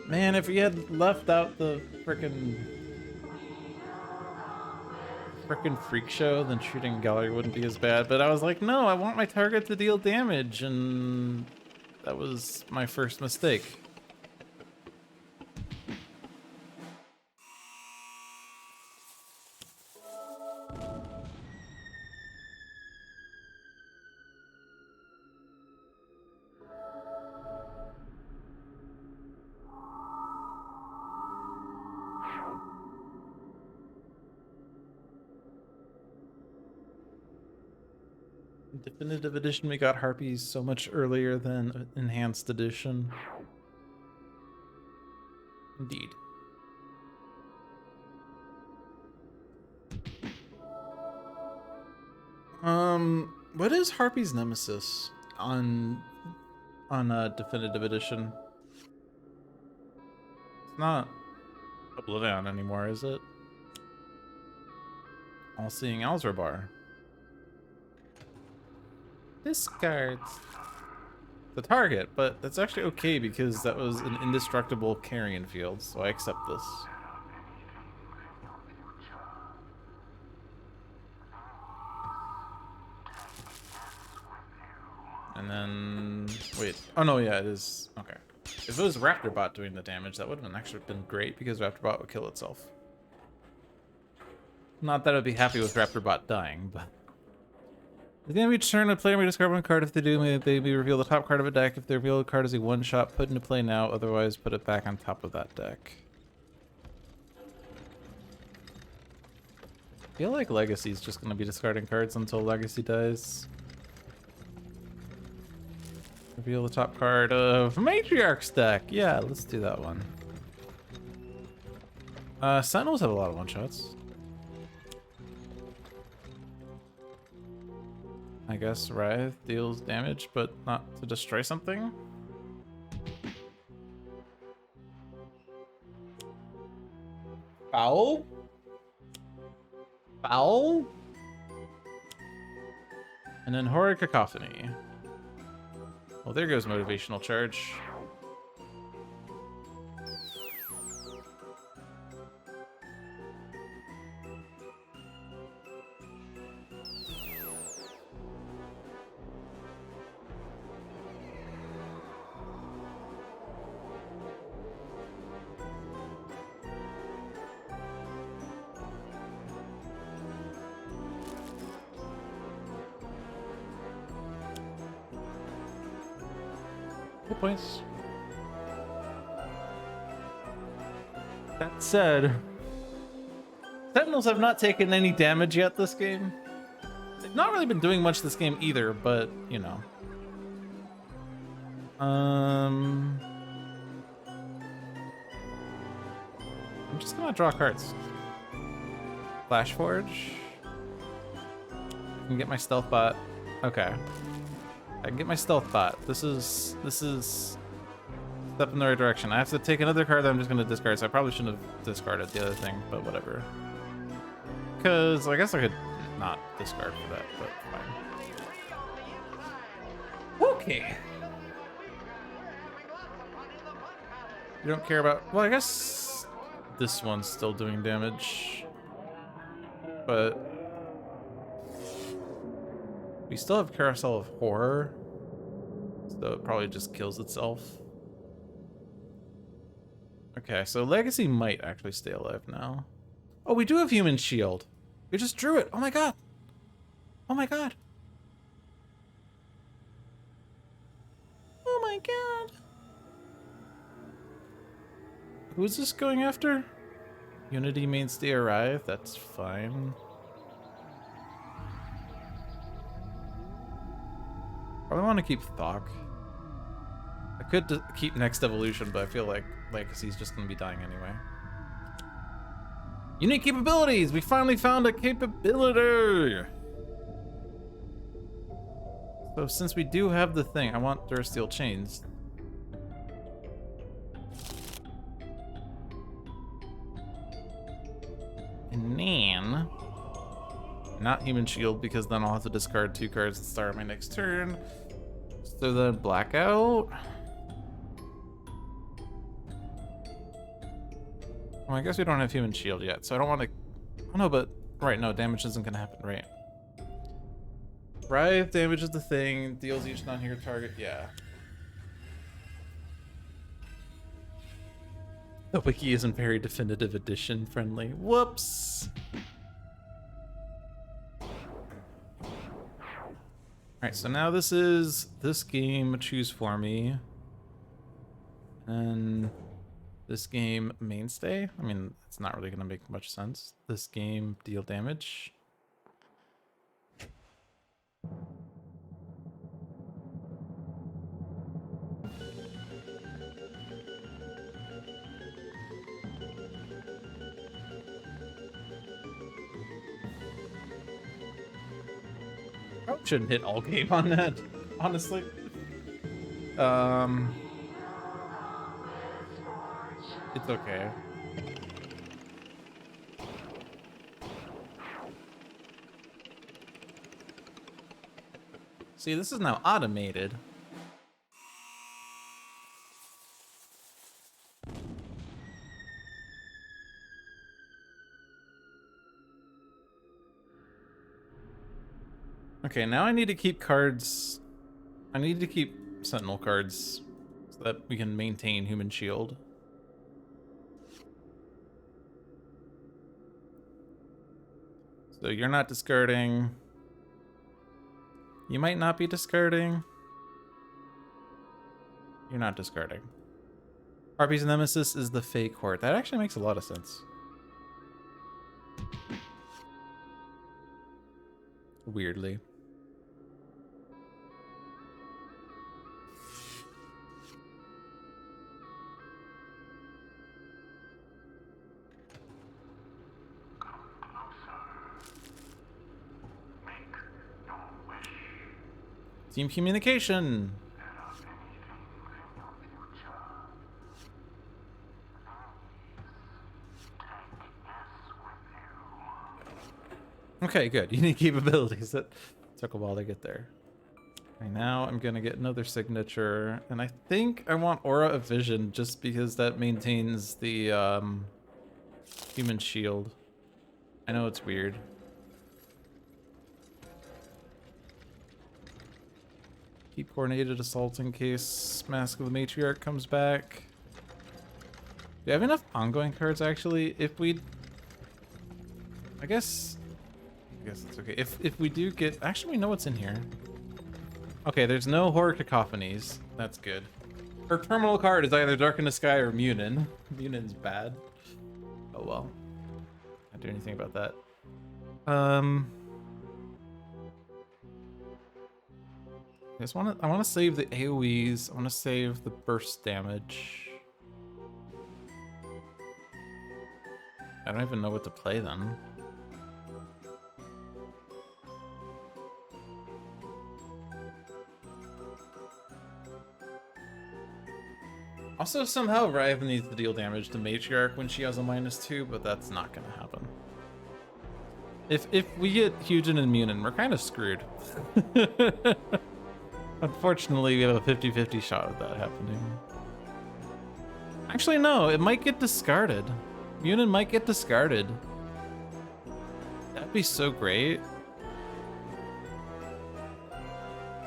man, if we had left out the frickin' freak show, then shooting gallery wouldn't be as bad. But I was like, no, I want my target to deal damage, and that was my first mistake. Definitive edition, we got harpies so much earlier than enhanced edition. Indeed. What is Harpy's nemesis on definitive edition? It's not Oblivion anymore, is it? All-seeing Alzrabar. Discards. The target, but that's actually okay because that was an indestructible carrion field, so I accept this. And then, wait, oh no, yeah, it is, okay. If it was Raptorbot doing the damage, that would have actually been great because Raptorbot would kill itself. Not that I'd be happy with Raptorbot dying, but... At the end of each turn, a player may discard one card. If they do, they may reveal the top card of a deck. If they reveal a card as a one-shot, put into play now. Otherwise, put it back on top of that deck. I feel like Legacy's just going to be discarding cards until Legacy dies. Reveal the top card of Matriarch's deck. Yeah, let's do that one. Sentinels have a lot of one-shots. I guess Wraith deals damage, but not to destroy something. Foul? Foul? And then Horrid Cacophony. Well, there goes Motivational Charge. Good points. That said, Sentinels have not taken any damage yet this game. They've not really been doing much this game either, but, you know. I'm just gonna draw cards. Flash Forge. I can get my Stealth Bot. Okay. I can get my Stealth Bot. This is step in the right direction. I have to take another card that I'm just gonna discard, so I probably shouldn't have discarded the other thing, but whatever. Because I guess I could not discard for that, but fine. Okay. You don't care about... Well, I guess this one's still doing damage. But... we still have Carousel of Horror. So it probably just kills itself. Okay, so Legacy might actually stay alive now. Oh, we do have Human Shield. We just drew it. Oh my god. Oh my god. Oh my god. Who's this going after? Unity Mainstay Arrive? That's fine. Probably want to keep Thok. I could keep Next Evolution, but I feel like Legacy's just going to be dying anyway. Unique capabilities! We finally found a capability! So since we do have the thing, I want Durasteel Chains. And then... not Human Shield, because then I'll have to discard 2 cards at the start of my next turn. So then Blackout. Well, I guess we don't have Human Shield yet, so I don't want to... oh no, but... right, no, damage isn't going to happen, right? Wraith damages the thing, deals each non-hero target, yeah. The wiki isn't very definitive edition friendly. Whoops! Alright, so now this is this game, choose for me. And this game, Mainstay. I mean, it's not really going to make much sense. This game, deal damage. Probably shouldn't hit all game on that, honestly. It's okay. See, this is now automated. Okay, now I need to keep cards. I need to keep Sentinel cards so that we can maintain Human Shield. So you're not discarding. You might not be discarding. You're not discarding. Harpy's Nemesis is the Fey Court. That actually makes a lot of sense. Weirdly. Team communication. Okay, good. Unique capabilities. That took a while to get there. Okay, now I'm gonna get another signature, and I think I want Aura of Vision just because that maintains the Human Shield. I know it's weird. Keep Coordinated Assault in case Mask of the Matriarch comes back. Do you have enough ongoing cards, actually? If we... I guess it's okay. If we do get... Actually, we know what's in here. Okay, there's no Horror Cacophonies. That's good. Her terminal card is either Dark in the Sky or Munin. Munin's bad. Oh well. Can't do anything about that. I want to save the AoEs. I want to save the burst damage. I don't even know what to play then. Also, somehow Riven needs to deal damage to Matriarch when she has a -2, but that's not gonna happen. If we get Hugin and Munin, we're kind of screwed. Unfortunately, we have a 50-50 shot of that happening. Actually, no, it might get discarded. Munin might get discarded. That'd be so great.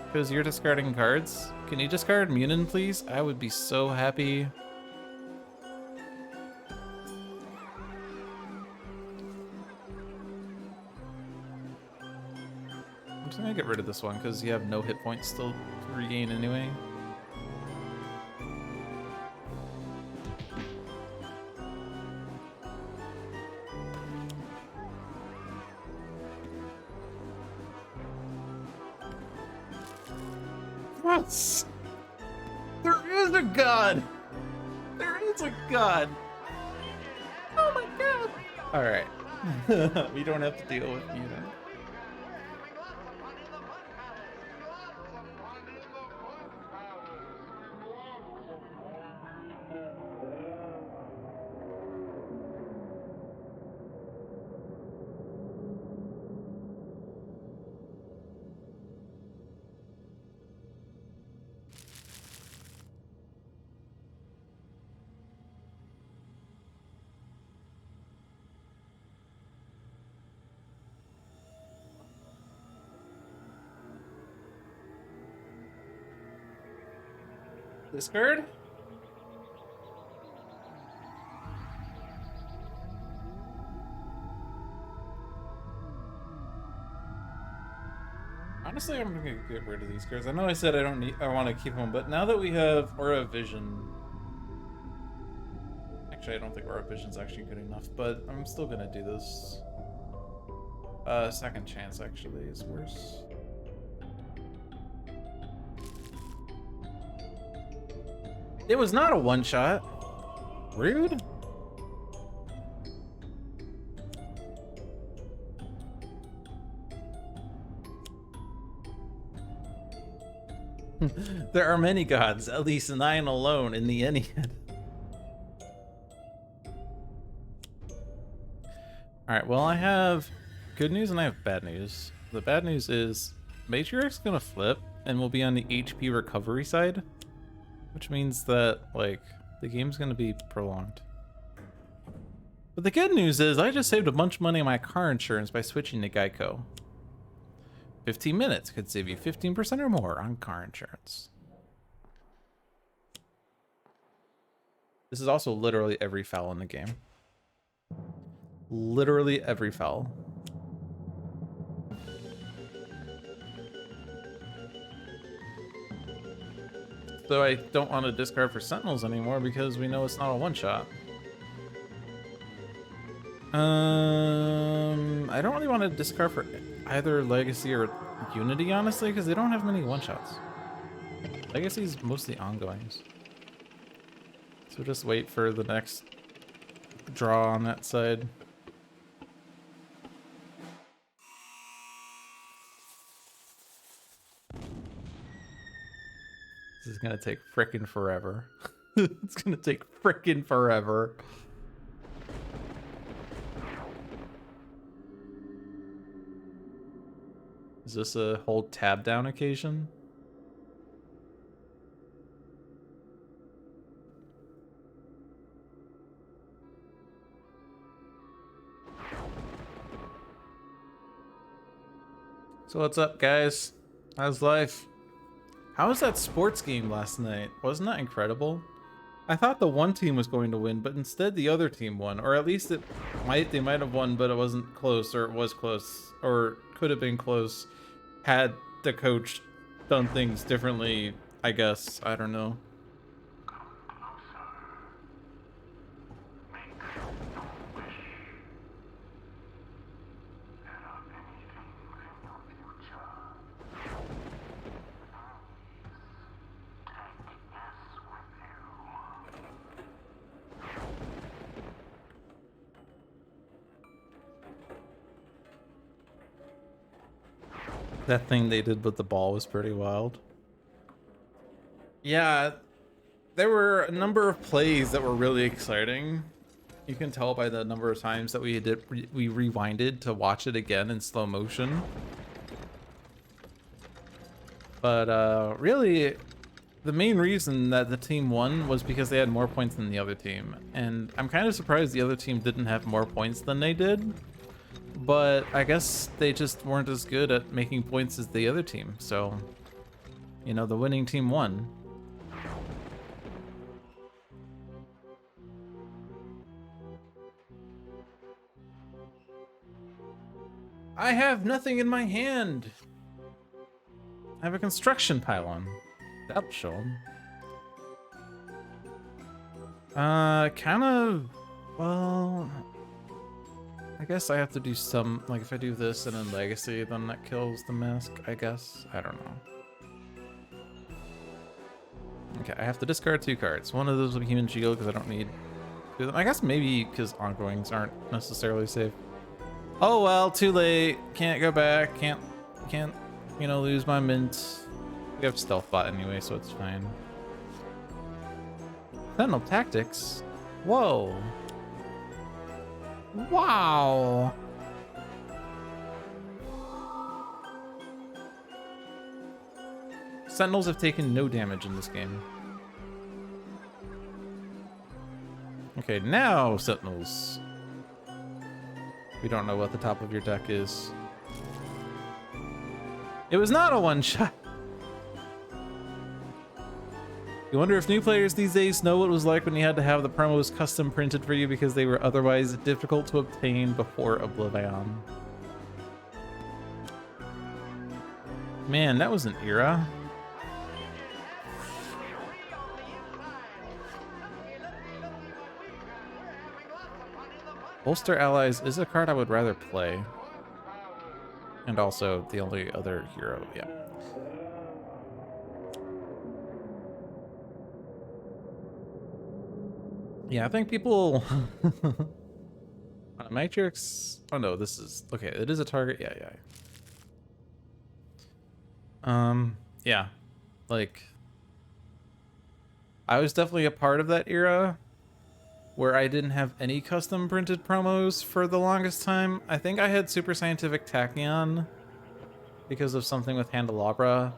Because you're discarding cards. Can you discard Munin, please? I would be so happy. I'm just gonna get rid of this one because you have no hit points still to regain anyway. What? There is a god! There is a god! Oh my god! Alright. We don't have to deal with you then. Discard? Honestly, I'm gonna get rid of these cards. I know I said I want to keep them, but now that we have Aura of Vision... Actually, I don't think Aura of Vision's actually good enough, but I'm still gonna do this. Second Chance actually is worse. It was not a one-shot. Rude. There are many gods, at least 9 alone in the Ennead. Alright, well I have good news and I have bad news. The bad news is Matriarch's gonna flip and we'll be on the HP recovery side, which means that, like, the game's gonna be prolonged. But the good news is I just saved a bunch of money on my car insurance by switching to Geico. 15 minutes could save you 15% or more on car insurance. This is also literally every foul in the game. Literally every foul. So I don't want to discard for Sentinels anymore because we know it's not a one-shot. I don't really want to discard for either Legacy or Unity, honestly, because they don't have many one-shots. Legacy's mostly ongoings. So just wait for the next draw on that side. This is gonna take frickin' forever. It's gonna take frickin' forever. Is this a hold tab down occasion? So what's up, guys? How's life? How was that sports game last night? Wasn't that incredible? I thought the one team was going to win, but instead the other team won. Or at least they might have won, but it wasn't close, or it was close, or could have been close had the coach done things differently, I guess. I don't know. That thing they did with the ball was pretty wild. Yeah, there were a number of plays that were really exciting. You can tell by the number of times that we rewinded to watch it again in slow motion. But really, the main reason that the team won was because they had more points than the other team. And I'm kind of surprised the other team didn't have more points than they did. But I guess they just weren't as good at making points as the other team. So, you know, the winning team won. I have nothing in my hand. I have a construction pylon. That'll show him. Kind of, well, I guess I have to do some, like if I do this and then Legacy, then that kills the mask, I guess. I don't know. Okay, I have to discard 2 cards. One of those will be Human Shield because I don't need 2 of them. I guess maybe because ongoings aren't necessarily safe. Oh well, too late. Can't go back. Can't, you know, lose my mint. We have Stealth Bot anyway, so it's fine. Sentinel Tactics? Whoa. Wow. Sentinels have taken no damage in this game. Okay, now Sentinels. We don't know what the top of your deck is. It was not a one-shot. You wonder if new players these days know what it was like when you had to have the promos custom printed for you because they were otherwise difficult to obtain before Oblivion. Man, that was an era. Bolster Allies is a card I would rather play. And also the only other hero, yeah. Yeah, I think people... Matrix... Oh no, this is... Okay, it is a target. Yeah. Yeah. Like... I was definitely a part of that era where I didn't have any custom printed promos for the longest time. I think I had Super Scientific Tachyon because of something with Handelabra.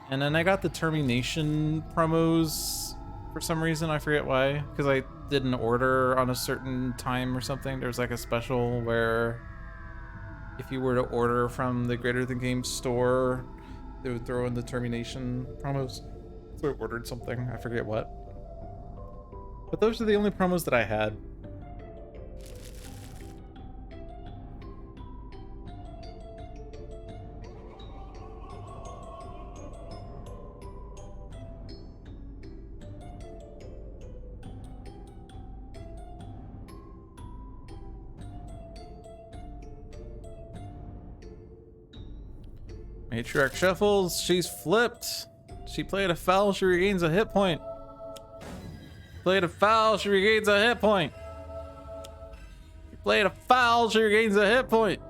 And then I got the termination promos for some reason, I forget why, because I did an order on a certain time or something. There's like a special where if you were to order from the Greater Than Games store, they would throw in the termination promos. So I ordered something, I forget what. But those are the only promos that I had. Matriarch shuffles, she's flipped. She played a foul, she regains a hit point. Played a foul, she regains a hit point. She played a foul, she regains a hit point.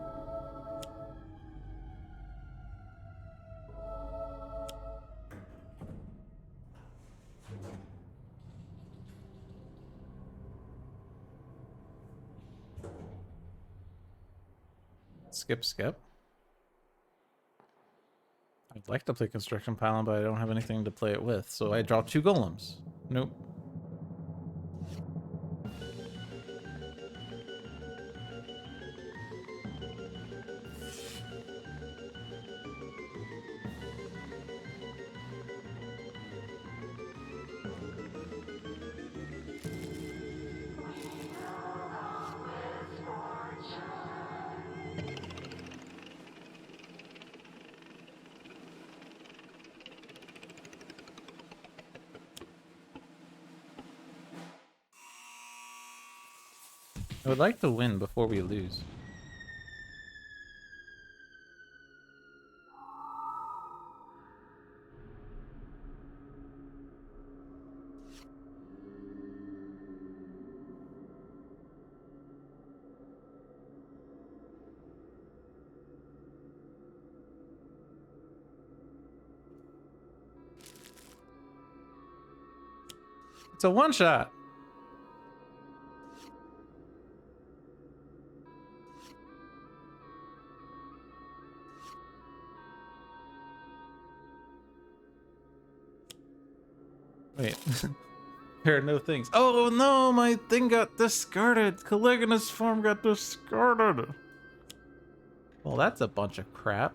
Skip. I'd like to play Construction Pylon, but I don't have anything to play it with, so I draw 2 golems. Nope. I would like to win before we lose. It's a one-shot. Wait. There are no things. Oh no, my thing got discarded. Caligula's form got discarded. Well, that's a bunch of crap.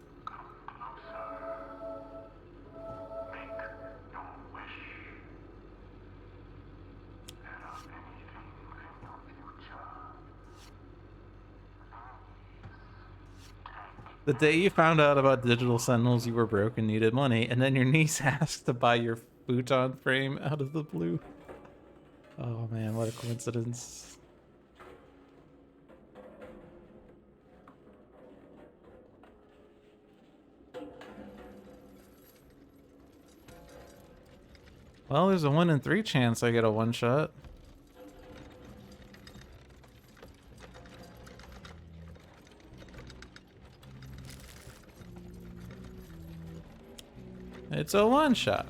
The day you found out about Digital Sentinels, you were broke and needed money, and then your niece asked to buy your futon frame out of the blue. Oh man, what a coincidence. Well, there's a 1 in 3 chance I get a one-shot. It's a one-shot.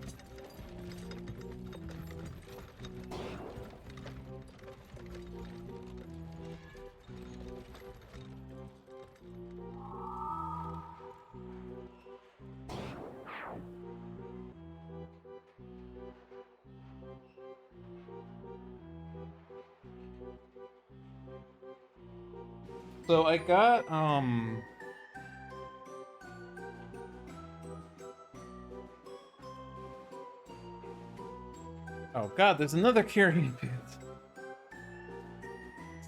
So I got, oh god, there's another carrying pit.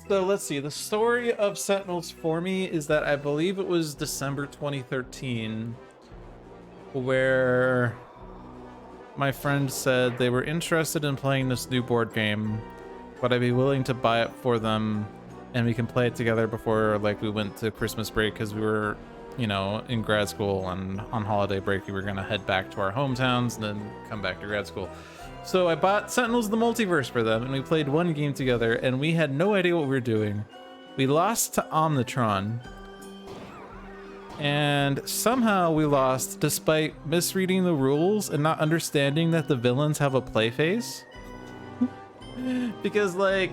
So let's see, the story of Sentinels for me is that I believe it was December 2013 where my friend said they were interested in playing this new board game, but I'd be willing to buy it for them and we can play it together before like we went to Christmas break, because we were, you know, in grad school, and on holiday break we were gonna head back to our hometowns and then come back to grad school. So I bought Sentinels the Multiverse for them, and we played one game together, and we had no idea what we were doing. We lost to Omnitron, and somehow we lost despite misreading the rules and not understanding that the villains have a play phase. Because like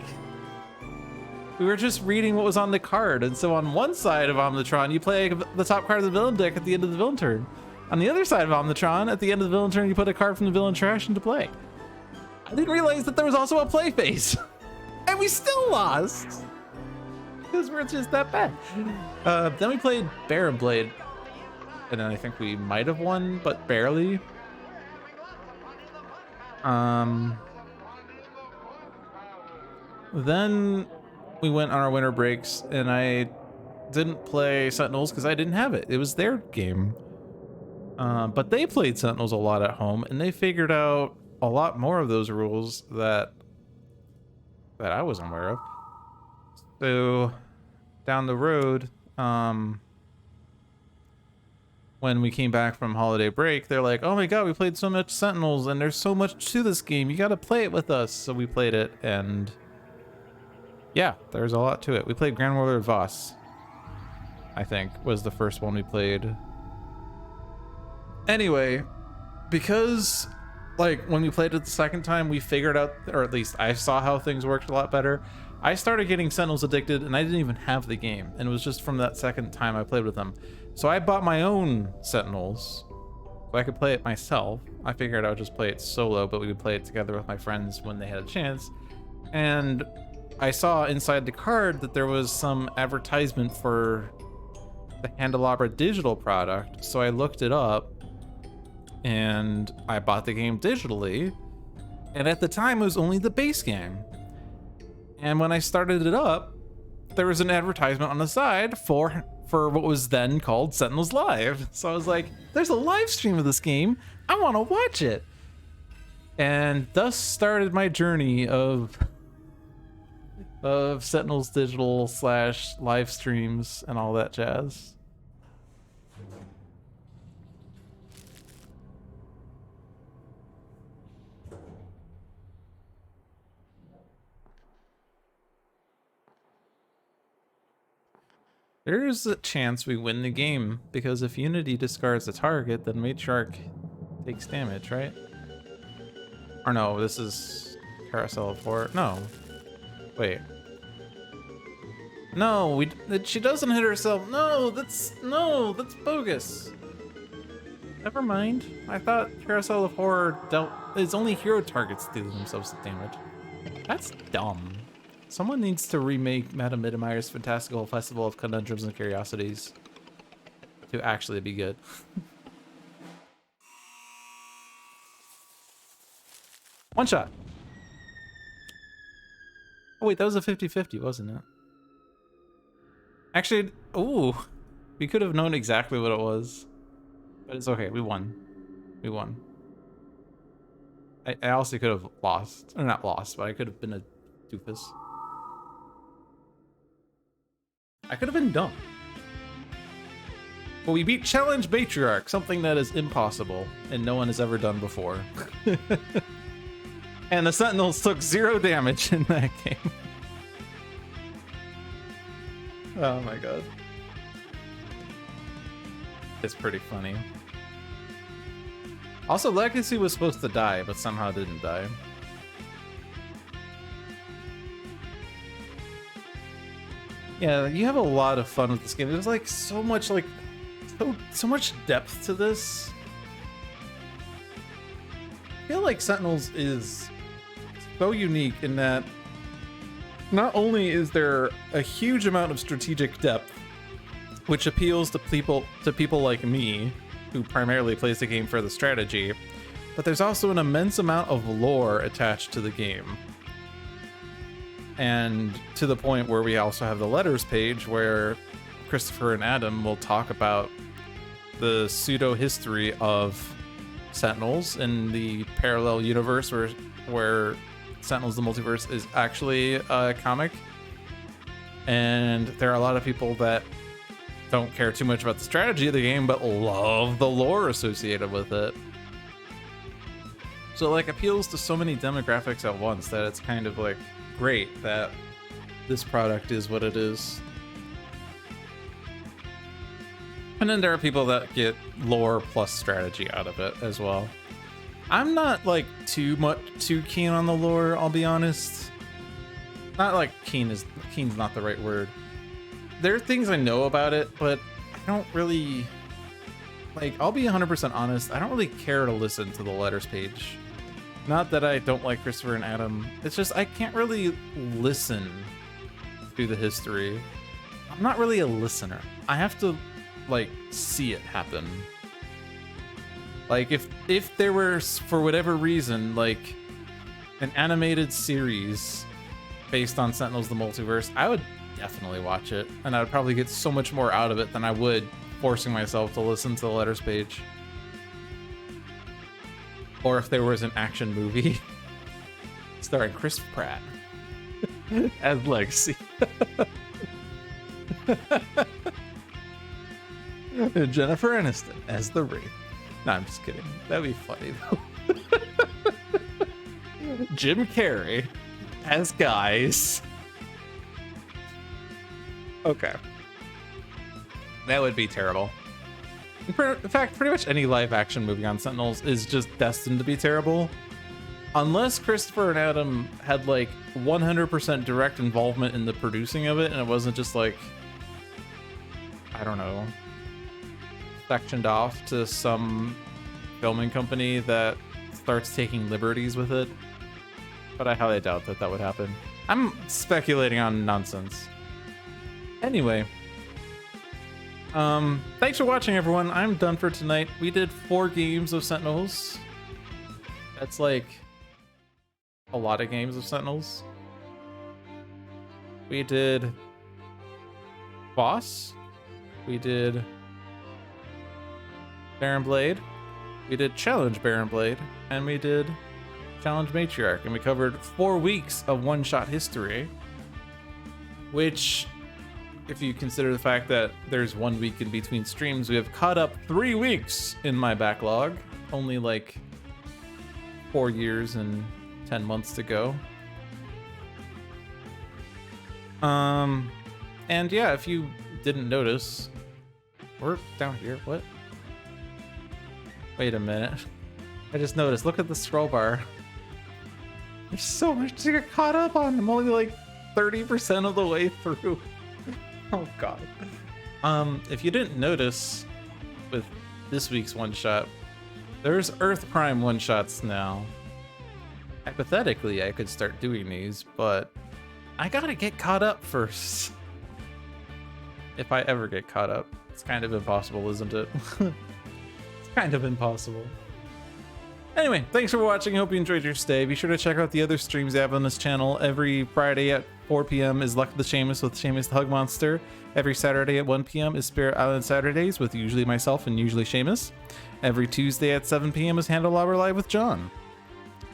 We were just reading what was on the card, and so on one side of Omnitron, you play the top card of the villain deck at the end of the villain turn. On the other side of Omnitron, at the end of the villain turn, you put a card from the villain trash into play. I didn't realize that there was also a play phase, and we still lost because we're just that bad. Then we played Baron Blade, and then I think we might have won, but barely. Then we went on our winter breaks, and I didn't play Sentinels because I didn't have it. It was their game. But they played Sentinels a lot at home, and they figured out a lot more of those rules that I wasn't aware of. So down the road, when we came back from holiday break, they're like, oh my god, we played so much Sentinels, and there's so much to this game. You gotta play it with us. So we played it, and yeah, there's a lot to it. We played Grand Warlord Voss, I think, was the first one we played. Anyway, because like when we played it the second time, we figured out, or at least I saw how things worked a lot better. I started getting Sentinels addicted, and I didn't even have the game, and it was just from that second time I played with them. So I bought my own Sentinels so I could play it myself. I figured I would just play it solo, but we would play it together with my friends when they had a chance. And I saw inside the card that there was some advertisement for the Handelabra digital product, so I looked it up and I bought the game digitally, and at the time it was only the base game. And when I started it up, there was an advertisement on the side for what was then called Sentinels Live. So I was like, there's a live stream of this game, I want to watch it. And thus started my journey of Sentinels digital / live streams and all that jazz. There's a chance we win the game, because if Unity discards the target, then Matriarch takes damage, right? Or no, this is Carousel of Horror. No. Wait. No, she doesn't hit herself. No, that's bogus. Never mind. I thought Carousel of Horror it's only hero targets dealing themselves damage. That's dumb. Someone needs to remake Madame Mittermeier's Fantastical Festival of Conundrums and Curiosities to actually be good. One shot. Oh wait, that was a 50-50, wasn't it? Actually, ooh, we could have known exactly what it was. But it's okay, we won. We won. I also could have lost. Or not lost, but I could have been a doofus. I could have been dumb. But we beat Challenge Matriarch, something that is impossible and no one has ever done before. And the Sentinels took 0 damage in that game. Oh my god. It's pretty funny. Also, Legacy was supposed to die, but somehow didn't die. Yeah, you have a lot of fun with this game. There's like so much so much depth to this. I feel like Sentinels is so unique in that not only is there a huge amount of strategic depth, which appeals to people like me, who primarily plays the game for the strategy, but there's also an immense amount of lore attached to the game. And to the point where we also have the letters page where Christopher and Adam will talk about the pseudo-history of Sentinels in the parallel universe where Sentinels the Multiverse is actually a comic. And there are a lot of people that don't care too much about the strategy of the game, but love the lore associated with it. So it like appeals to so many demographics at once that it's kind of like great that this product is what it is. And then there are people that get lore plus strategy out of it as well. I'm not like too keen on the lore, I'll be honest. not like keen's not the right word. There are things I know about it, but I don't really like, I'll be 100% honest, I don't really care to listen to the letters page. Not that I don't like Christopher and Adam, it's just I can't really listen to the history. I'm not really a listener. I have to like see it happen. Like if there were, for whatever reason, like an animated series based on Sentinels of the Multiverse, I would definitely watch it, and I would probably get so much more out of it than I would forcing myself to listen to the letters page. Or if there was an action movie starring Chris Pratt as Legacy. And Jennifer Aniston as the Wraith. No, I'm just kidding. That'd be funny though. Jim Carrey as Guys. Okay. That would be terrible. In fact, pretty much any live action movie on Sentinels is just destined to be terrible. Unless Christopher and Adam had like 100% direct involvement in the producing of it, and it wasn't just like, I don't know, sectioned off to some filming company that starts taking liberties with it. But I highly doubt that that would happen. I'm speculating on nonsense. Anyway, thanks for watching, everyone. I'm done for tonight. We did 4 games of Sentinels. That's like a lot of games of Sentinels. We did Boss. We did Baron Blade. We did Challenge Baron Blade. And we did Challenge Matriarch. And we covered 4 weeks of one-shot history. Which, if you consider the fact that there's 1 week in between streams, we have caught up 3 weeks in my backlog. Only like 4 years and 10 months to go. And yeah, if you didn't notice, we're down here. What? Wait a minute. I just noticed. Look at the scroll bar. There's so much to get caught up on. I'm only like 30% of the way through. Oh god. If you didn't notice with this week's one shot, there's Earth Prime one shots now. Hypothetically, I could start doing these, but I gotta get caught up first. If I ever get caught up. It's kind of impossible, isn't it? It's kind of impossible. Anyway, thanks for watching. Hope you enjoyed your stay. Be sure to check out the other streams I have on this channel. Every Friday at 4 p.m. is Luck the Seamus with Seamus the Hug Monster. Every Saturday at 1 p.m. is Spirit Island Saturdays with usually myself and usually Seamus. Every Tuesday at 7 p.m. is Handelabra Live with John.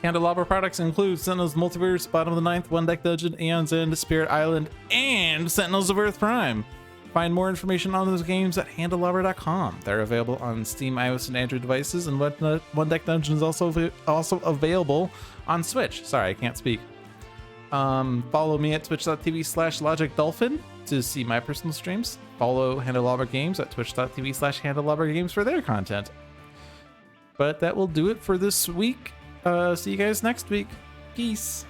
Handelabra products include Sentinels Multiverse, Bottom of the Ninth, One Deck Dungeon, Aeon's End, Spirit Island, and Sentinels of Earth Prime. Find more information on those games at handelabra.com. They're available on Steam, iOS, and Android devices, and One Deck Dungeon is also available on Switch. Sorry, I can't speak. Follow me at twitch.tv/LogicDolphin to see my personal streams. Follow Handelabra Games at twitch.tv/Handelabra Games for their content. But that will do it for this week. See you guys next week. Peace.